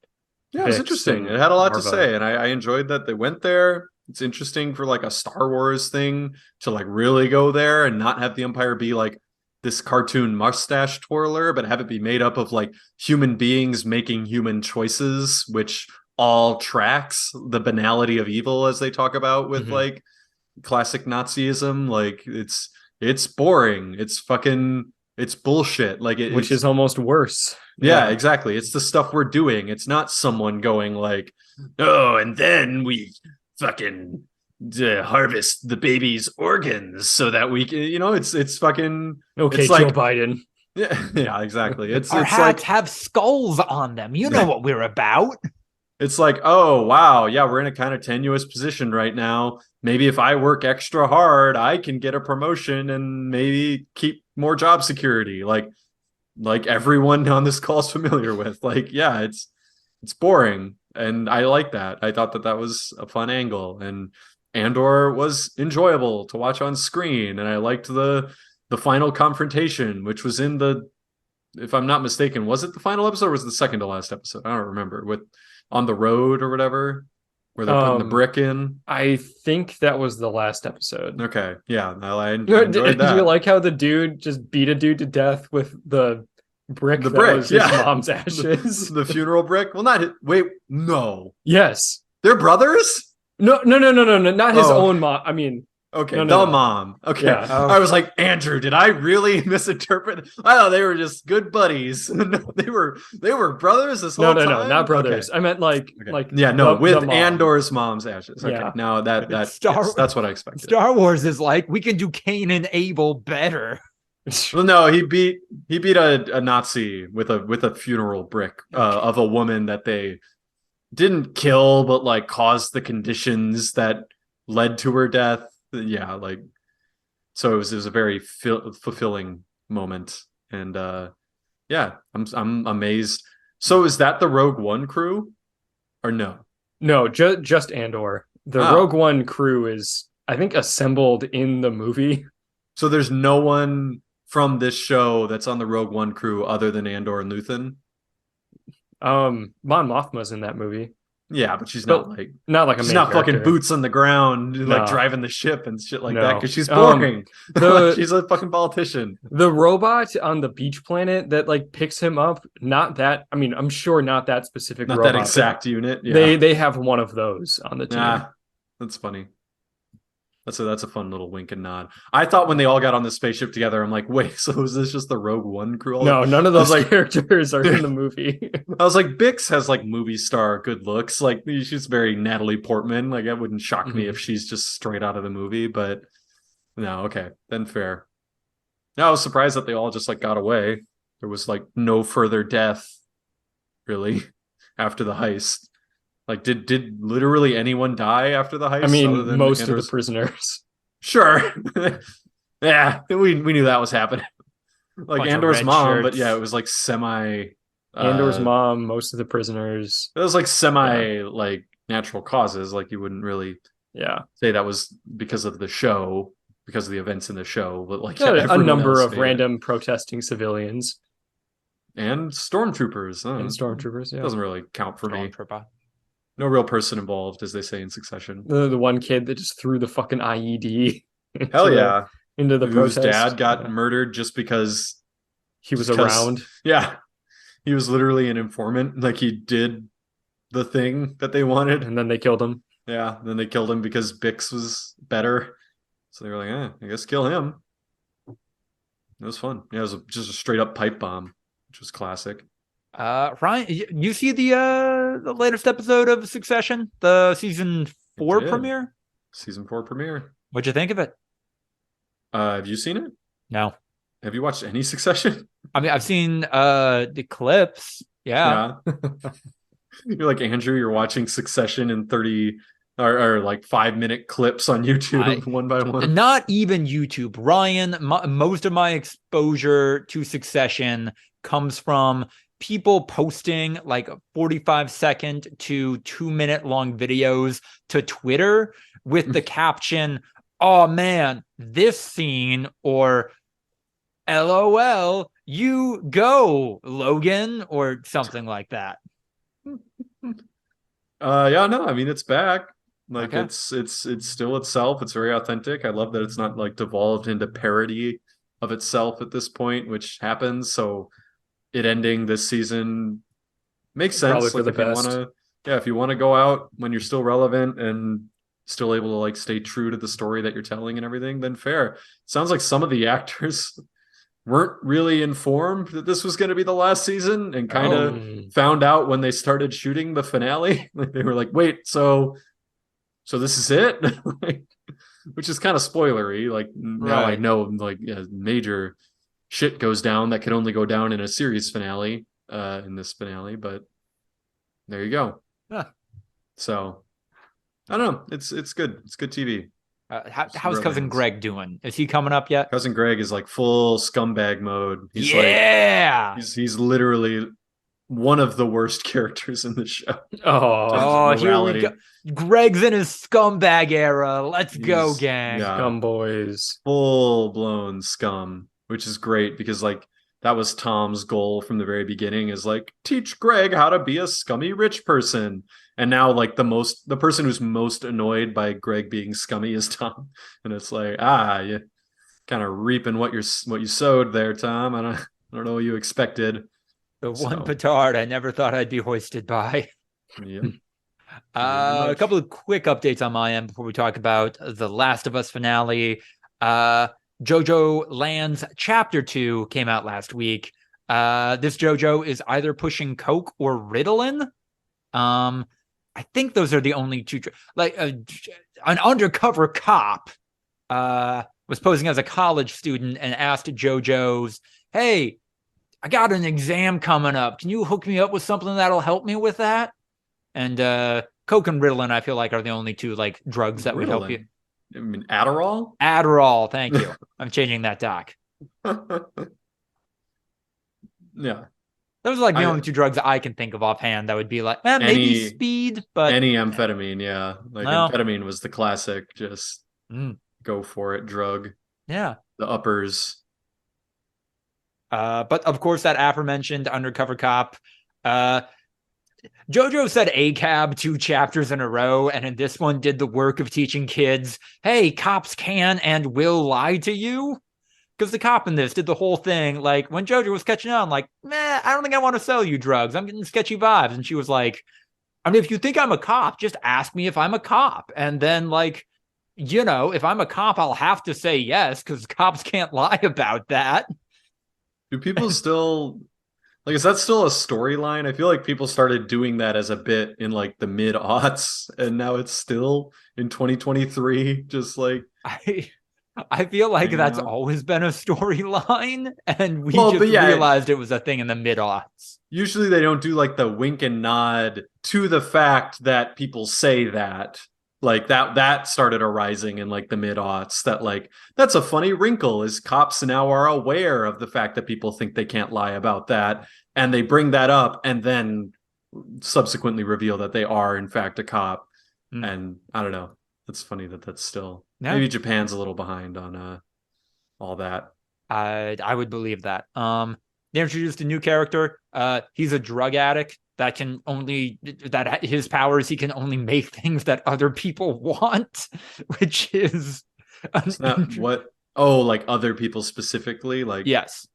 it was interesting. It had a lot to say, and I enjoyed that they went there. It's interesting for like a Star Wars thing to like really go there and not have the Empire be like this cartoon mustache twirler, but have it be made up of like human beings making human choices, which all tracks the banality of evil, as they talk about with like classic Nazism. Like it's boring. It's bullshit. Like which is almost worse. Yeah, exactly. It's the stuff we're doing. It's not someone going like, oh, and then we fucking harvest the baby's organs so that we can, you know, it's fucking okay. It's Joe like, Biden. Yeah, exactly. Our hats have skulls on them. You know what we're about. It's like, oh wow, yeah, we're in a kind of tenuous position right now. Maybe if I work extra hard, I can get a promotion and maybe keep more job security. Like everyone on this call is familiar with. Like, yeah, it's boring, and I like that. I thought that was a fun angle, and Andor was enjoyable to watch on screen, and I liked the final confrontation, which was in the, if I'm not mistaken, was it the final episode or was it the second to last episode? I don't remember. With on the road or whatever, where they're putting the brick in. I think that was the last episode. Okay, yeah, I enjoyed that. Did you like how the dude just beat a dude to death with the brick? The brick, was his mom's ashes. The funeral brick. Well, no. Yes, they're brothers. No, not his own mom. I mean, okay, no. Mom. Okay, yeah. I was like, Andrew, did I really misinterpret? I thought they were just good buddies. No, they were brothers this whole time. No, not brothers. Okay. I meant like with Andor's mom's ashes. Okay, yeah. now that's what I expected. Star Wars is like, we can do Cain and Abel better. Well, no, he beat a Nazi with a funeral brick of a woman that they didn't kill, but like caused the conditions that led to her death. Yeah, like, so it was a very fulfilling moment, and I'm amazed. So is that the Rogue One crew, or no? No, just Andor. The Rogue One crew is, I think, assembled in the movie. So there's no one from this show that's on the Rogue One crew other than Andor and Luthen. Mon Mothma's in that movie. Yeah, but she's not like a she's main not character. fucking boots on the ground, like No. driving the ship and shit like No. that, because she's boring. The She's a fucking politician. the robot on the beach planet that like picks him up, not that. I mean, I'm sure not that specific Not robot. that exact unit. Yeah. They have one of those on the team. Nah, that's funny. That's a fun little wink and nod. I thought when they all got on the spaceship together, I'm like, wait, so is this just the Rogue One crew? No, none of those like, characters are in the movie. I was like, Bix has like movie star good looks. Like she's very Natalie Portman. Like it wouldn't shock me if she's just straight out of the movie, but no, okay, then fair. No, I was surprised that they all just like got away. There was like no further death, really, after the heist. Like, did literally anyone die after the heist? I mean, most of the prisoners. Sure. Yeah, we knew that was happening. Like Bunch Andor's mom, shirts. but yeah, it was like semi. Andor's mom, most of the prisoners. It was like semi like natural causes. Like you wouldn't really say that was because of the show, because of the events in the show, but like a number of random protesting civilians and stormtroopers. and stormtroopers. Yeah, doesn't really count for me. No real person involved, as they say in Succession. The one kid that just threw the fucking IED. Hell yeah. Into the whose protest. dad got murdered just because he was around. Yeah. He was literally an informant. Like he did the thing that they wanted. And then they killed him. Yeah. Then they killed him because Bix was better. So they were like, I guess kill him. It was fun. Yeah, it was just a straight up pipe bomb, which was classic. Ryan, you see the latest episode of Succession, the season 4 premiere? Season 4 premiere. What'd you think of it? Have you seen it? No. Have you watched any Succession? I mean, I've seen the clips. Yeah. You're like Andrew, you're watching Succession in 30 or like 5-minute clips on YouTube one by one. Not even YouTube. Ryan, most of my exposure to Succession comes from people posting like 45-second to 2-minute long videos to Twitter with the caption, "Oh man, this scene," or "LOL, you go, Logan," or something like that. I mean it's back. Like it's still itself. It's very authentic. I love that it's not like devolved into parody of itself at this point, which happens. So it ending this season makes sense. Like if you want to go out when you're still relevant and still able to like stay true to the story that you're telling and everything, then fair. Sounds like some of the actors weren't really informed that this was going to be the last season and kind of found out when they started shooting the finale. Like they were like, wait, so this is it? Which is kind of spoilery. Like now I know like major shit goes down that can only go down in a series finale, in this finale, but there you go. So I don't know. It's good. It's good TV. How's Cousin Greg doing? Is he coming up yet? Cousin Greg is like full scumbag mode. He's he's literally one of the worst characters in the show. Here we go. Greg's in his scumbag era. Let's go, gang. Scum boys. Full blown scum, which is great because like that was Tom's goal from the very beginning, is like teach Greg how to be a scummy rich person. And now like the person who's most annoyed by Greg being scummy is Tom. And it's like, you kind of reaping what you sowed there, Tom. I don't know what you expected. One petard I never thought I'd be hoisted by. Yeah. A couple of quick updates on my end before we talk about the Last of Us finale. JoJo Lands Chapter 2 came out last week. This JoJo is either pushing coke or Ritalin. I think those are the only two. Like an undercover cop was posing as a college student and asked JoJo's, "Hey, I got an exam coming up. Can you hook me up with something that'll help me with that?" And coke and Ritalin, I feel like, are the only two like drugs that would help you. I mean, Adderall? Adderall, thank you. I'm changing that doc. Yeah. Those are like the only two drugs I can think of offhand that would be like, maybe speed, but any amphetamine, yeah. Like amphetamine was the classic, just go for it drug. Yeah. The uppers. But of course, that aforementioned undercover cop, JoJo said ACAB 2 chapters in a row, and in this one did the work of teaching kids, hey, cops can and will lie to you. Because the cop in this did the whole thing, like, when JoJo was catching on, like, I don't think I want to sell you drugs. I'm getting sketchy vibes. And she was like, I mean, if you think I'm a cop, just ask me if I'm a cop. And then, like, you know, if I'm a cop, I'll have to say yes, because cops can't lie about that. Do people still... Like, is that still a storyline? I feel like people started doing that as a bit in like the mid-aughts, and now it's still in 2023. Just like I feel like that's always been a storyline, and we just realized it was a thing in the mid-aughts. Usually they don't do like the wink and nod to the fact that people say that. Like that started arising in like the mid-aughts, that like that's a funny wrinkle, is cops now are aware of the fact that people think they can't lie about that, and they bring that up and then subsequently reveal that they are in fact a cop. And I don't know, it's funny that that's still maybe Japan's a little behind on all that. I would believe that. They introduced a new character. He's a drug addict that his powers, he can only make things that other people want, which is not what. Oh, like other people specifically? Like, yes,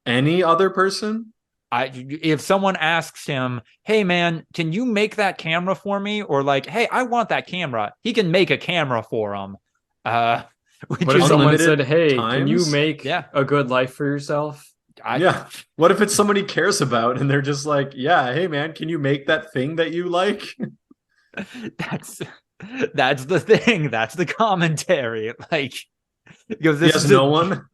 any other person? If someone asks him, hey man, can you make that camera for me? Or like, hey, I want that camera, he can make a camera for him. What if someone said, hey, can you make a good life for yourself? What if it's someone he cares about and they're just like, yeah, hey man, can you make that thing that you like? That's the thing. That's the commentary. Like, because this is no one.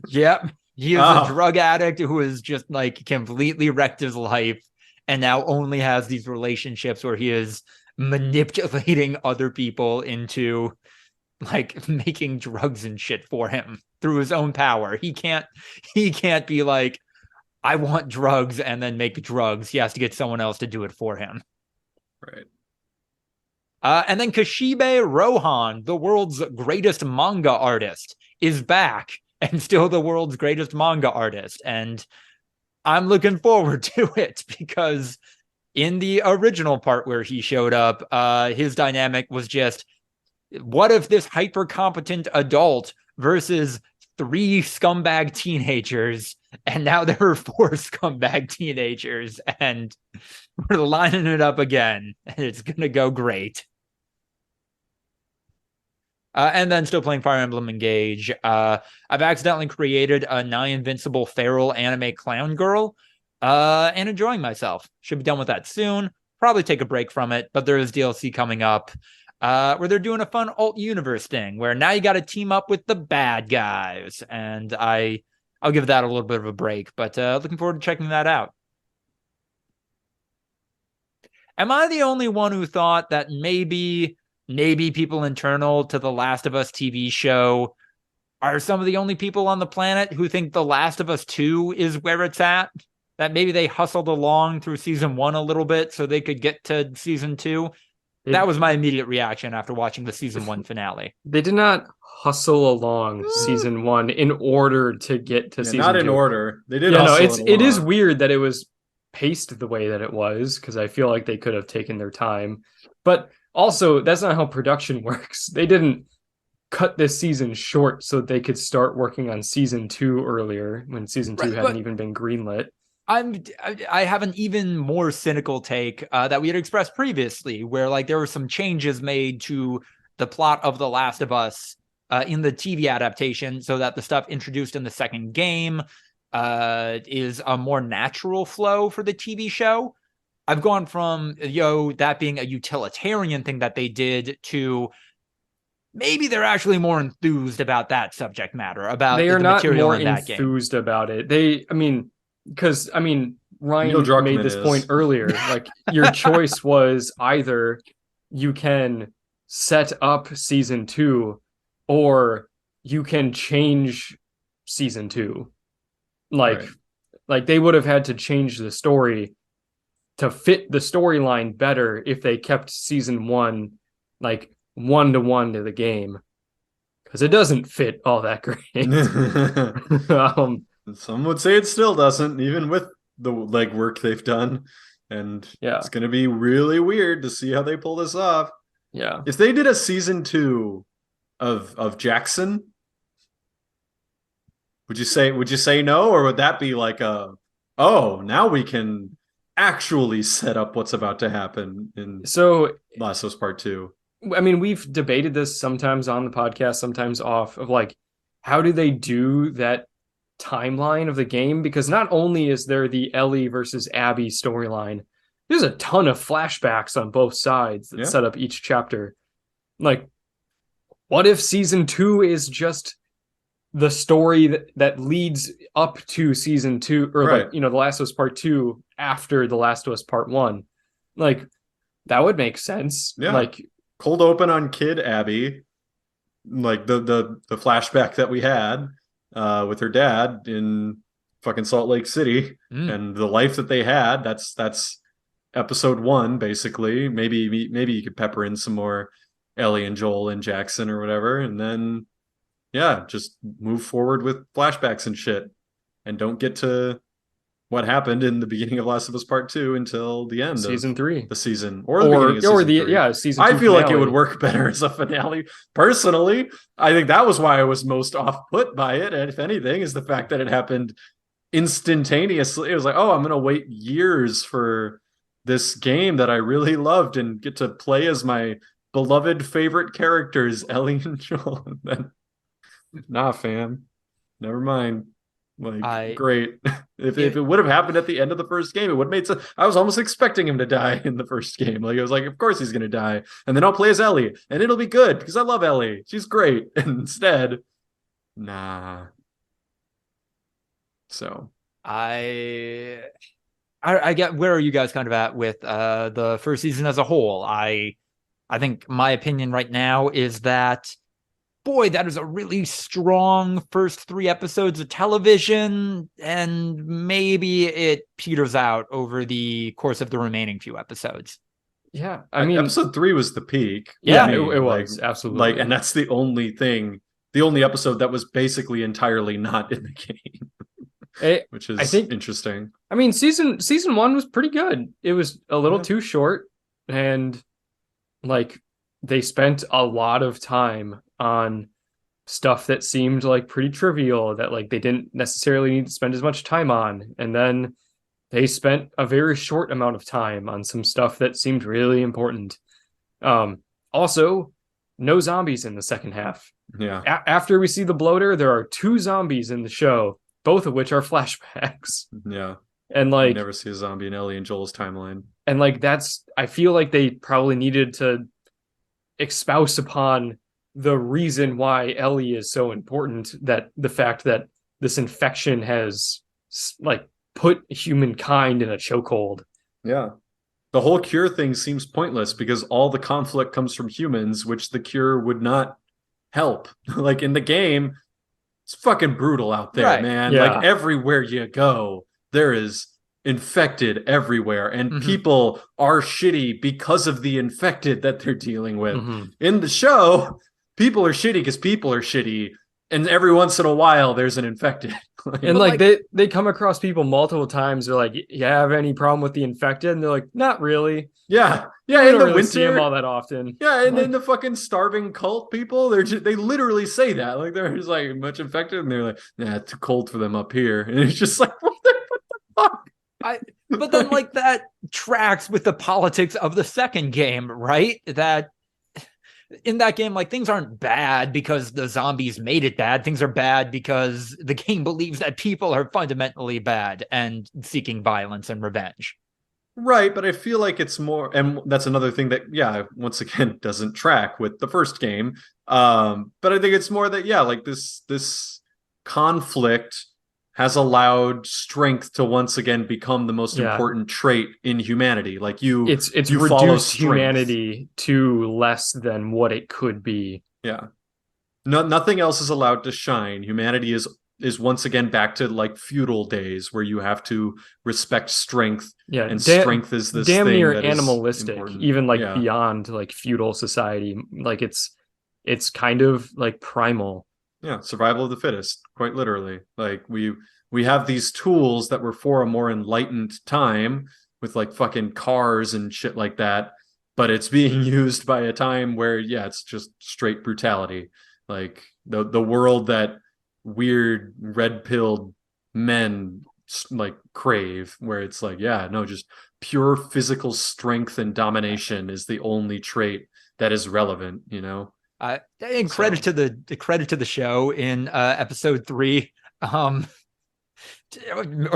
Yep. He is a drug addict who has just like completely wrecked his life and now only has these relationships where he is manipulating other people into like making drugs and shit for him through his own power. He can't be like, I want drugs and then make drugs. He has to get someone else to do it for him. Right. And then Kashibe Rohan, the world's greatest manga artist, is back and still the world's greatest manga artist. And I'm looking forward to it because in the original part where he showed up, his dynamic was just, what if this hyper competent adult versus 3 scumbag teenagers, and now there are 4 scumbag teenagers, and we're lining it up again, and it's gonna go great. And then still playing Fire Emblem Engage. I've accidentally created a nigh invincible feral anime clown girl, and enjoying myself. Should be done with that soon. Probably take a break from it, but there is DLC coming up. Where they're doing a fun alt universe thing where now you got to team up with the bad guys, and I'll give that a little bit of a break, but looking forward to checking that out. Am I the only one who thought that maybe people internal to the Last of Us TV show are some of the only people on the planet who think The Last of Us 2 is where it's at? That maybe they hustled along through season 1 a little bit so they could get to season 2? That was my immediate reaction after watching the season 1 finale. They did not hustle along season 1 in order to get to season 2. Not in order. They did. It is weird that it was paced the way that it was, because I feel like they could have taken their time. But also, that's not how production works. They didn't cut this season short so they could start working on season 2 earlier when season 2 hadn't even been greenlit. I have an even more cynical take that we had expressed previously, where like there were some changes made to the plot of The Last of Us in the TV adaptation, so that the stuff introduced in the second game is a more natural flow for the TV show. I've gone from that being a utilitarian thing that they did to maybe they're actually more enthused about that subject matter, about the material in that game. They are not more enthused about it. Because Ryan made this point earlier. Like, your choice was either you can set up season 2 or you can change season 2. Like they would have had to change the story to fit the storyline better if they kept season 1 like 1-to-1 to the game, because it doesn't fit all that great. Some would say it still doesn't, even with the legwork they've done. And it's going to be really weird to see how they pull this off. Yeah. If they did a season 2 of Jackson, would you say no, or would that be like now we can actually set up what's about to happen in Last of Us Part 2? I mean, we've debated this sometimes on the podcast, sometimes off, of like, how do they do that timeline of the game? Because not only is there the Ellie versus Abby storyline, there's a ton of flashbacks on both sides that set up each chapter. Like, what if season 2 is just the story that leads up to season 2, or like, The Last of Us Part 2 after The Last of Us Part 1? Like, that would make sense. Yeah. Like, cold open on Kid Abby, like the flashback that we had with her dad in fucking Salt Lake City, and the life that they had. That's episode 1, basically. Maybe you could pepper in some more Ellie and Joel and Jackson or whatever, and then just move forward with flashbacks and shit, and don't get to what happened in the beginning of Last of Us Part 2 until the end season 3, the season, or the beginning of season 3. Season 2 I feel finale. like it would work better as a finale. Personally, I think that was why I was most off put by it, and if anything, is the fact that it happened instantaneously. It was like, I'm gonna wait years for this game that I really loved and get to play as my beloved favorite characters, Ellie and Joel. And then, nah, fam, never mind. Like, great. If it would have happened at the end of the first game, it would have made sense. I was almost expecting him to die in the first game. Like, I was like, of course he's gonna die, and then I'll play as Ellie, and it'll be good because I love Ellie. She's great. And instead, nah. So I get, where are you guys kind of at with the first season as a whole? I think my opinion right now is that, boy, that is a really strong first 3 episodes of television, and maybe it peters out over the course of the remaining few episodes. Yeah, I mean, episode 3 was the peak. Yeah, it was absolutely. Like, and that's the only episode that was basically entirely not in the game, which is, I think, interesting. I mean, season 1 was pretty good. It was a little too short, and like, they spent a lot of time on stuff that seemed like pretty trivial, that like they didn't necessarily need to spend as much time on, and then they spent a very short amount of time on some stuff that seemed really important. Also, no zombies in the second half. After we see the bloater, there are 2 zombies in the show, both of which are flashbacks. And like, you never see a zombie in Ellie and Joel's timeline. And like, I feel like they probably needed to espouse upon the reason why Ellie is so important, that the fact that this infection has like put humankind in a chokehold. Yeah. The whole cure thing seems pointless because all the conflict comes from humans, which the cure would not help. Like, in the game, it's fucking brutal out there, man. Like, everywhere you go, there is infected everywhere, and people are shitty because of the infected that they're dealing with. In the show, people are shitty because people are shitty, and every once in a while there's an infected. And like, they come across people multiple times. They're like, you have any problem with the infected? And they're like, not really. Yeah in the really winter, see them all that often. And then the fucking starving cult people, they literally say that, like, they're just like, much infected, and they're like, nah, it's too cold for them up here. And it's just like, what the fuck? But then, like, that tracks with the politics of the second game, right? That in that game, like, things aren't bad because the zombies made it bad. Things are bad because the game believes that people are fundamentally bad and seeking violence and revenge. Right, but I feel like it's more, and that's another thing that, once again, doesn't track with the first game. But I think it's more that, like, this conflict has allowed strength to once again become the most important trait in humanity. Like, it's reduced humanity to less than what it could be. Nothing else is allowed to shine. Humanity is once again back to like feudal days where you have to respect strength. And strength is this damn thing near that animalistic, even like beyond like feudal society. Like, it's kind of like primal. Survival of the fittest, quite literally. Like, we have these tools that were for a more enlightened time, with like fucking cars and shit like that, but it's being used by a time where it's just straight brutality, like the world that weird red-pilled men like crave, where it's like just pure physical strength and domination is the only trait that is relevant, and credit to the show in episode 3, or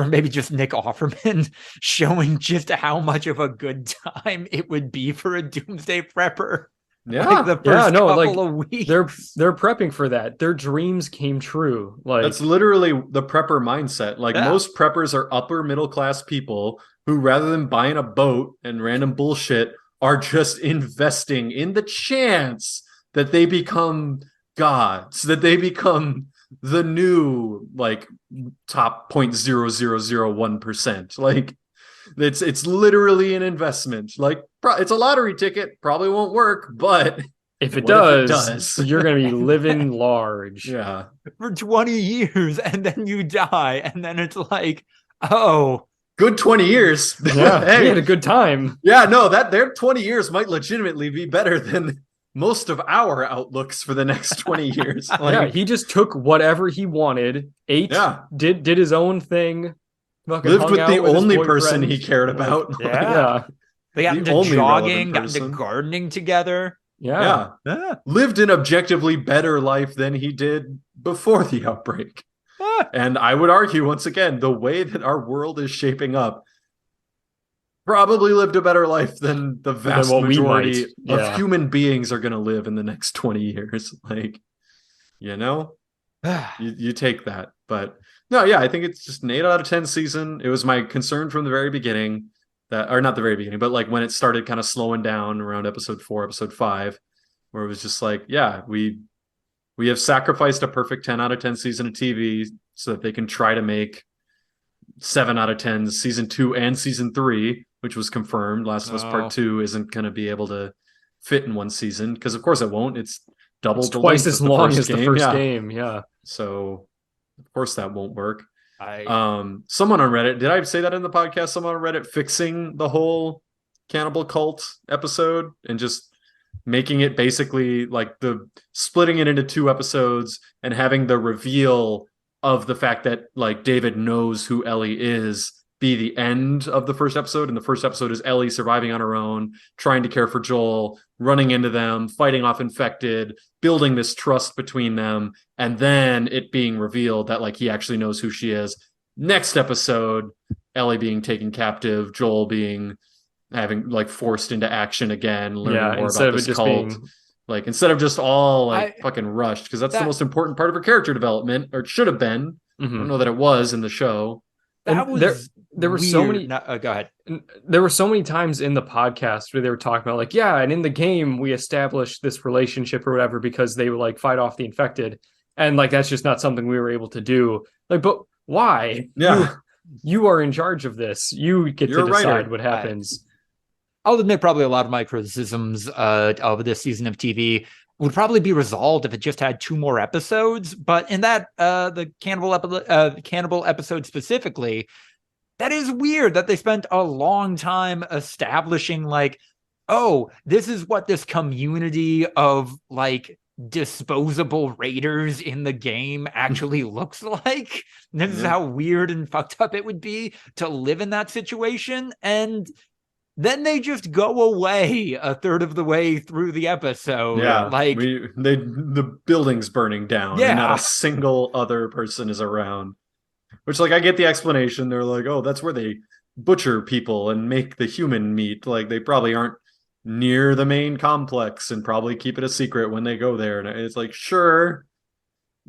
maybe just Nick Offerman showing just how much of a good time it would be for a doomsday prepper. Like the first couple of weeks. They're prepping for that. Their dreams came true. Like that's literally the prepper mindset. Like most preppers are upper middle class people who, rather than buying a boat and random bullshit, are just investing in the chance that they become gods, that they become the new like top 0.0001%. Like it's literally an investment. Like it's a lottery ticket, probably won't work, but if it does, you're gonna be living large for 20 years, and then you die, and then it's like, oh, good 20 years. Hey, we had a good time. That their 20 years might legitimately be better than most of our outlooks for the next 20 years. Like, he just took whatever he wanted, ate, did his own thing, lived with the only person he cared about. They got into jogging, got into gardening together. Lived an objectively better life than he did before the outbreak. And I would argue, once again, the way that our world is shaping up, probably lived a better life than the vast majority of human beings are going to live in the next 20 years. Like, you take that. But no, I think it's just an 8 out of 10 season. It was my concern from the very beginning or not the very beginning, but like when it started kind of slowing down around episode 4, episode 5, where it was just like, we have sacrificed a perfect 10 out of 10 season of TV so that they can try to make 7 out of 10 season 2 and season 3, which was confirmed. Last of Us Part 2 isn't going to be able to fit in one season, because of course it won't. It's twice as long as the first game. So of course that won't work. Someone on Reddit, did I say that in the podcast? Someone on Reddit fixing the whole cannibal cult episode and just making it basically like splitting it into 2 episodes and having the reveal of the fact that like David knows who Ellie is be the end of the first episode. And the first episode is Ellie surviving on her own, trying to care for Joel, running into them, fighting off infected, building this trust between them, and then it being revealed that like he actually knows who she is. Next episode, Ellie being taken captive, Joel having like forced into action again, learning more about this cult. Like instead of just all fucking rushed, because that's the most important part of her character development, or it should have been. I don't know that it was in the show. There were so many. Go ahead. There were so many times in the podcast where they were talking about like, and in the game we established this relationship or whatever because they would like fight off the infected, and like that's just not something we were able to do. Like, but why? You are in charge of this. You get to decide what happens. I'll admit, probably a lot of my criticisms of this season of TV would probably be resolved if it just had 2 more episodes. But in that, the cannibal episode specifically, that is weird that they spent a long time establishing like, oh, this is what this community of like disposable raiders in the game actually looks like. This is how weird and fucked up it would be to live in that situation. And then they just go away a third of the way through the episode. The building's burning down. And not a single other person is around. Which, like, I get the explanation. They're like, oh, that's where they butcher people and make the human meat. Like, they probably aren't near the main complex and probably keep it a secret when they go there. And it's like, sure.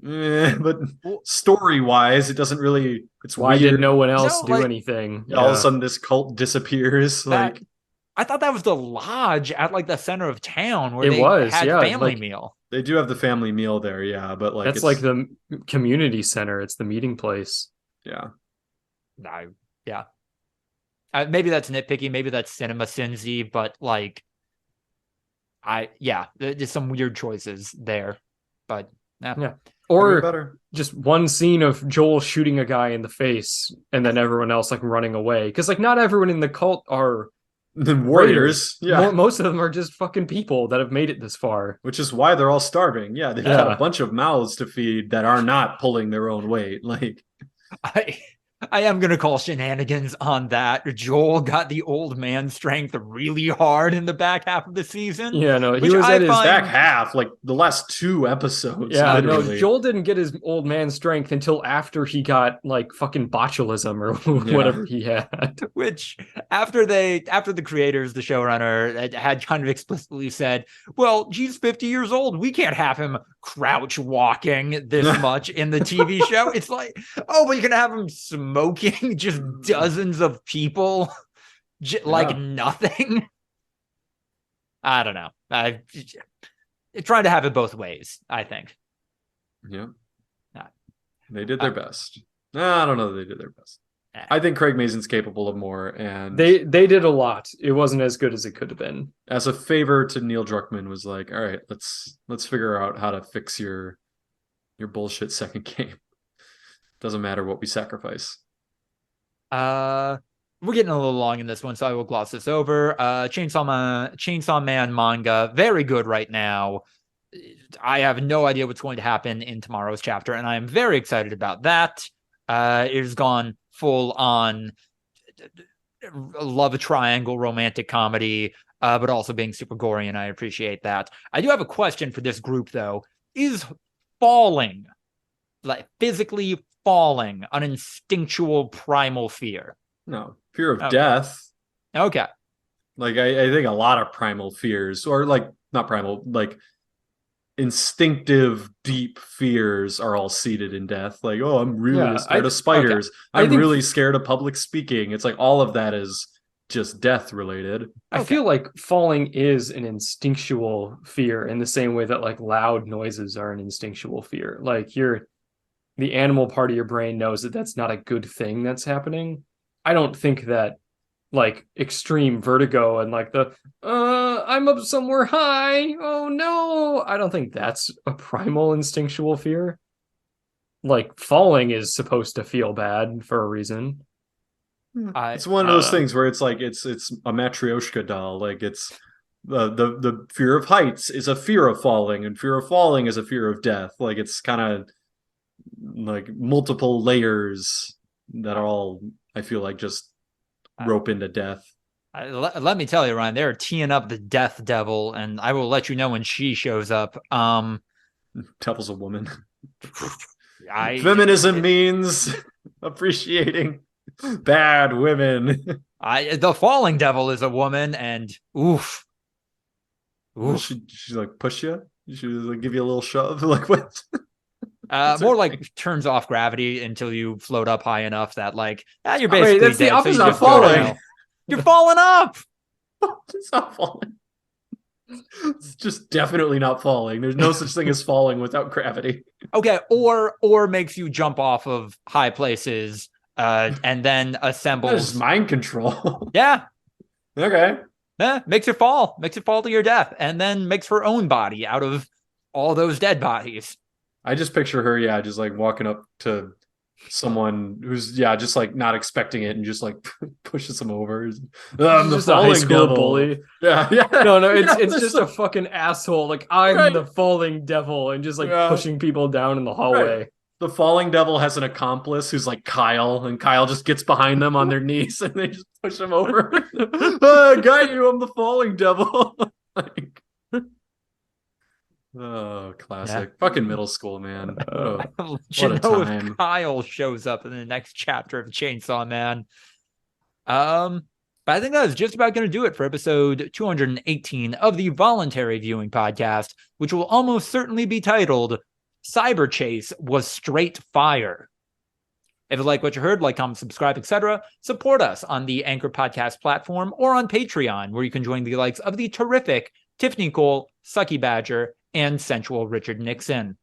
But story-wise, it doesn't really... Why did no one else do anything? All of a sudden, this cult disappears. I thought that was the lodge at, like, the center of town where they had family meal. They do have the family meal there, but like that's like the community center. It's the meeting place. Maybe that's nitpicky. Maybe that's cinema sinsy, but like, there's some weird choices there. But Or just one scene of Joel shooting a guy in the face and then everyone else like running away. Because like not everyone in the cult are the warriors. Yeah. Most of them are just fucking people that have made it this far. Which is why they're all starving. Yeah, they've got a bunch of mouths to feed that are not pulling their own weight. Like I am going to call shenanigans on that. Joel got the old man strength really hard in the back half of the season. Yeah, no, he was at his back half, like the last 2 episodes. Yeah, literally. No, Joel didn't get his old man strength until after he got like fucking botulism or whatever he had. Which after the creators, the showrunner, had kind of explicitly said, well, he's 50 years old. We can't have him crouch walking this much in the TV show. It's like, oh, but you're going to have him smoking just dozens of people like nothing. I don't know. I trying to have it both ways, I think. Yeah. They did their best. I don't know that they did their best. I think Craig Mazin's capable of more, and they did a lot. It wasn't as good as it could have been. As a favor to Neil Druckmann, was like, all right, let's figure out how to fix your bullshit second game. Doesn't matter what we sacrifice. We're getting a little long in this one, so I will gloss this over. Chainsaw Man manga, very good right now. I have no idea what's going to happen in tomorrow's chapter, and I am very excited about that. It has gone full on love triangle romantic comedy, but also being super gory, and I appreciate that. I do have a question for this group, though. Is falling, like physically falling, an instinctual primal fear? No, fear of death. Okay. Like I think a lot of primal fears, or like not primal, like instinctive deep fears are all seated in death. Like, oh, I'm really scared of spiders. Okay. I'm really scared of public speaking. It's like all of that is just death related. I feel like falling is an instinctual fear in the same way that like loud noises are an instinctual fear. Like the animal part of your brain knows that that's not a good thing that's happening. I don't think that like extreme vertigo and like I'm up somewhere high, oh no, I don't think that's a primal instinctual fear. Like falling is supposed to feel bad for a reason. It's one of those things where it's like it's a Matryoshka doll. Like it's the fear of heights is a fear of falling, and fear of falling is a fear of death. Like it's kind of like multiple layers that are all, I feel like, just rope into death. Let me tell you, Ryan, they're teeing up the death devil, and I will let you know when she shows up. Devil's a woman. Feminism means appreciating bad women. The falling devil is a woman, and oof. She like push you? She like give you a little shove? Like what? More like turns off gravity until you float up high enough that like you're basically that's dead, the opposite so of falling. You're falling up. It's not falling. It's just definitely not falling. There's no such thing as falling without gravity. Okay, or makes you jump off of high places and then assembles. That is mind control. Yeah. Okay. Yeah, makes her fall to your death, and then makes her own body out of all those dead bodies. I just picture her, just like walking up to someone who's just like not expecting it and just like pushes them over. I'm just a high school bully. Yeah. No, it's just a fucking asshole. Like I'm the falling devil, and just like pushing people down in the hallway. Right. The falling devil has an accomplice who's like Kyle, and Kyle just gets behind them on their knees and they just push him over. I got you. I'm the falling devil. Like, oh, classic. Fucking middle school, man. What a time. If Kyle shows up in the next chapter of Chainsaw Man. But I think that is just about going to do it for episode 218 of the Voluntary Viewing podcast, which will almost certainly be titled Cyber Chase Was Straight Fire. If you like what you heard, like, comment, subscribe, etc., support us on the Anchor Podcast platform or on Patreon, where you can join the likes of the terrific Tiffany Cole, Sucky Badger, and sensual Richard Nixon.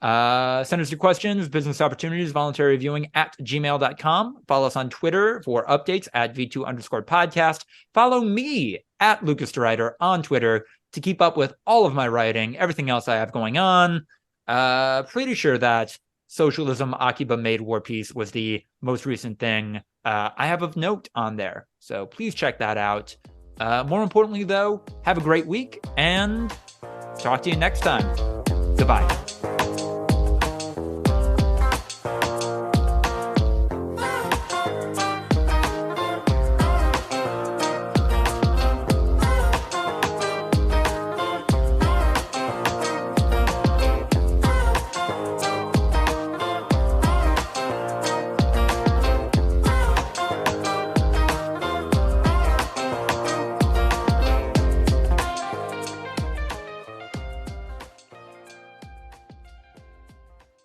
Send us your questions, business opportunities, voluntary viewing at gmail.com. Follow us on Twitter for updates at V2_podcast. Follow me at Lucas DeRuyter on Twitter to keep up with all of my writing, everything else I have going on. Pretty sure that Socialism Akiba Made War Peace was the most recent thing I have of note on there. So please check that out. More importantly, though, have a great week and talk to you next time. Goodbye.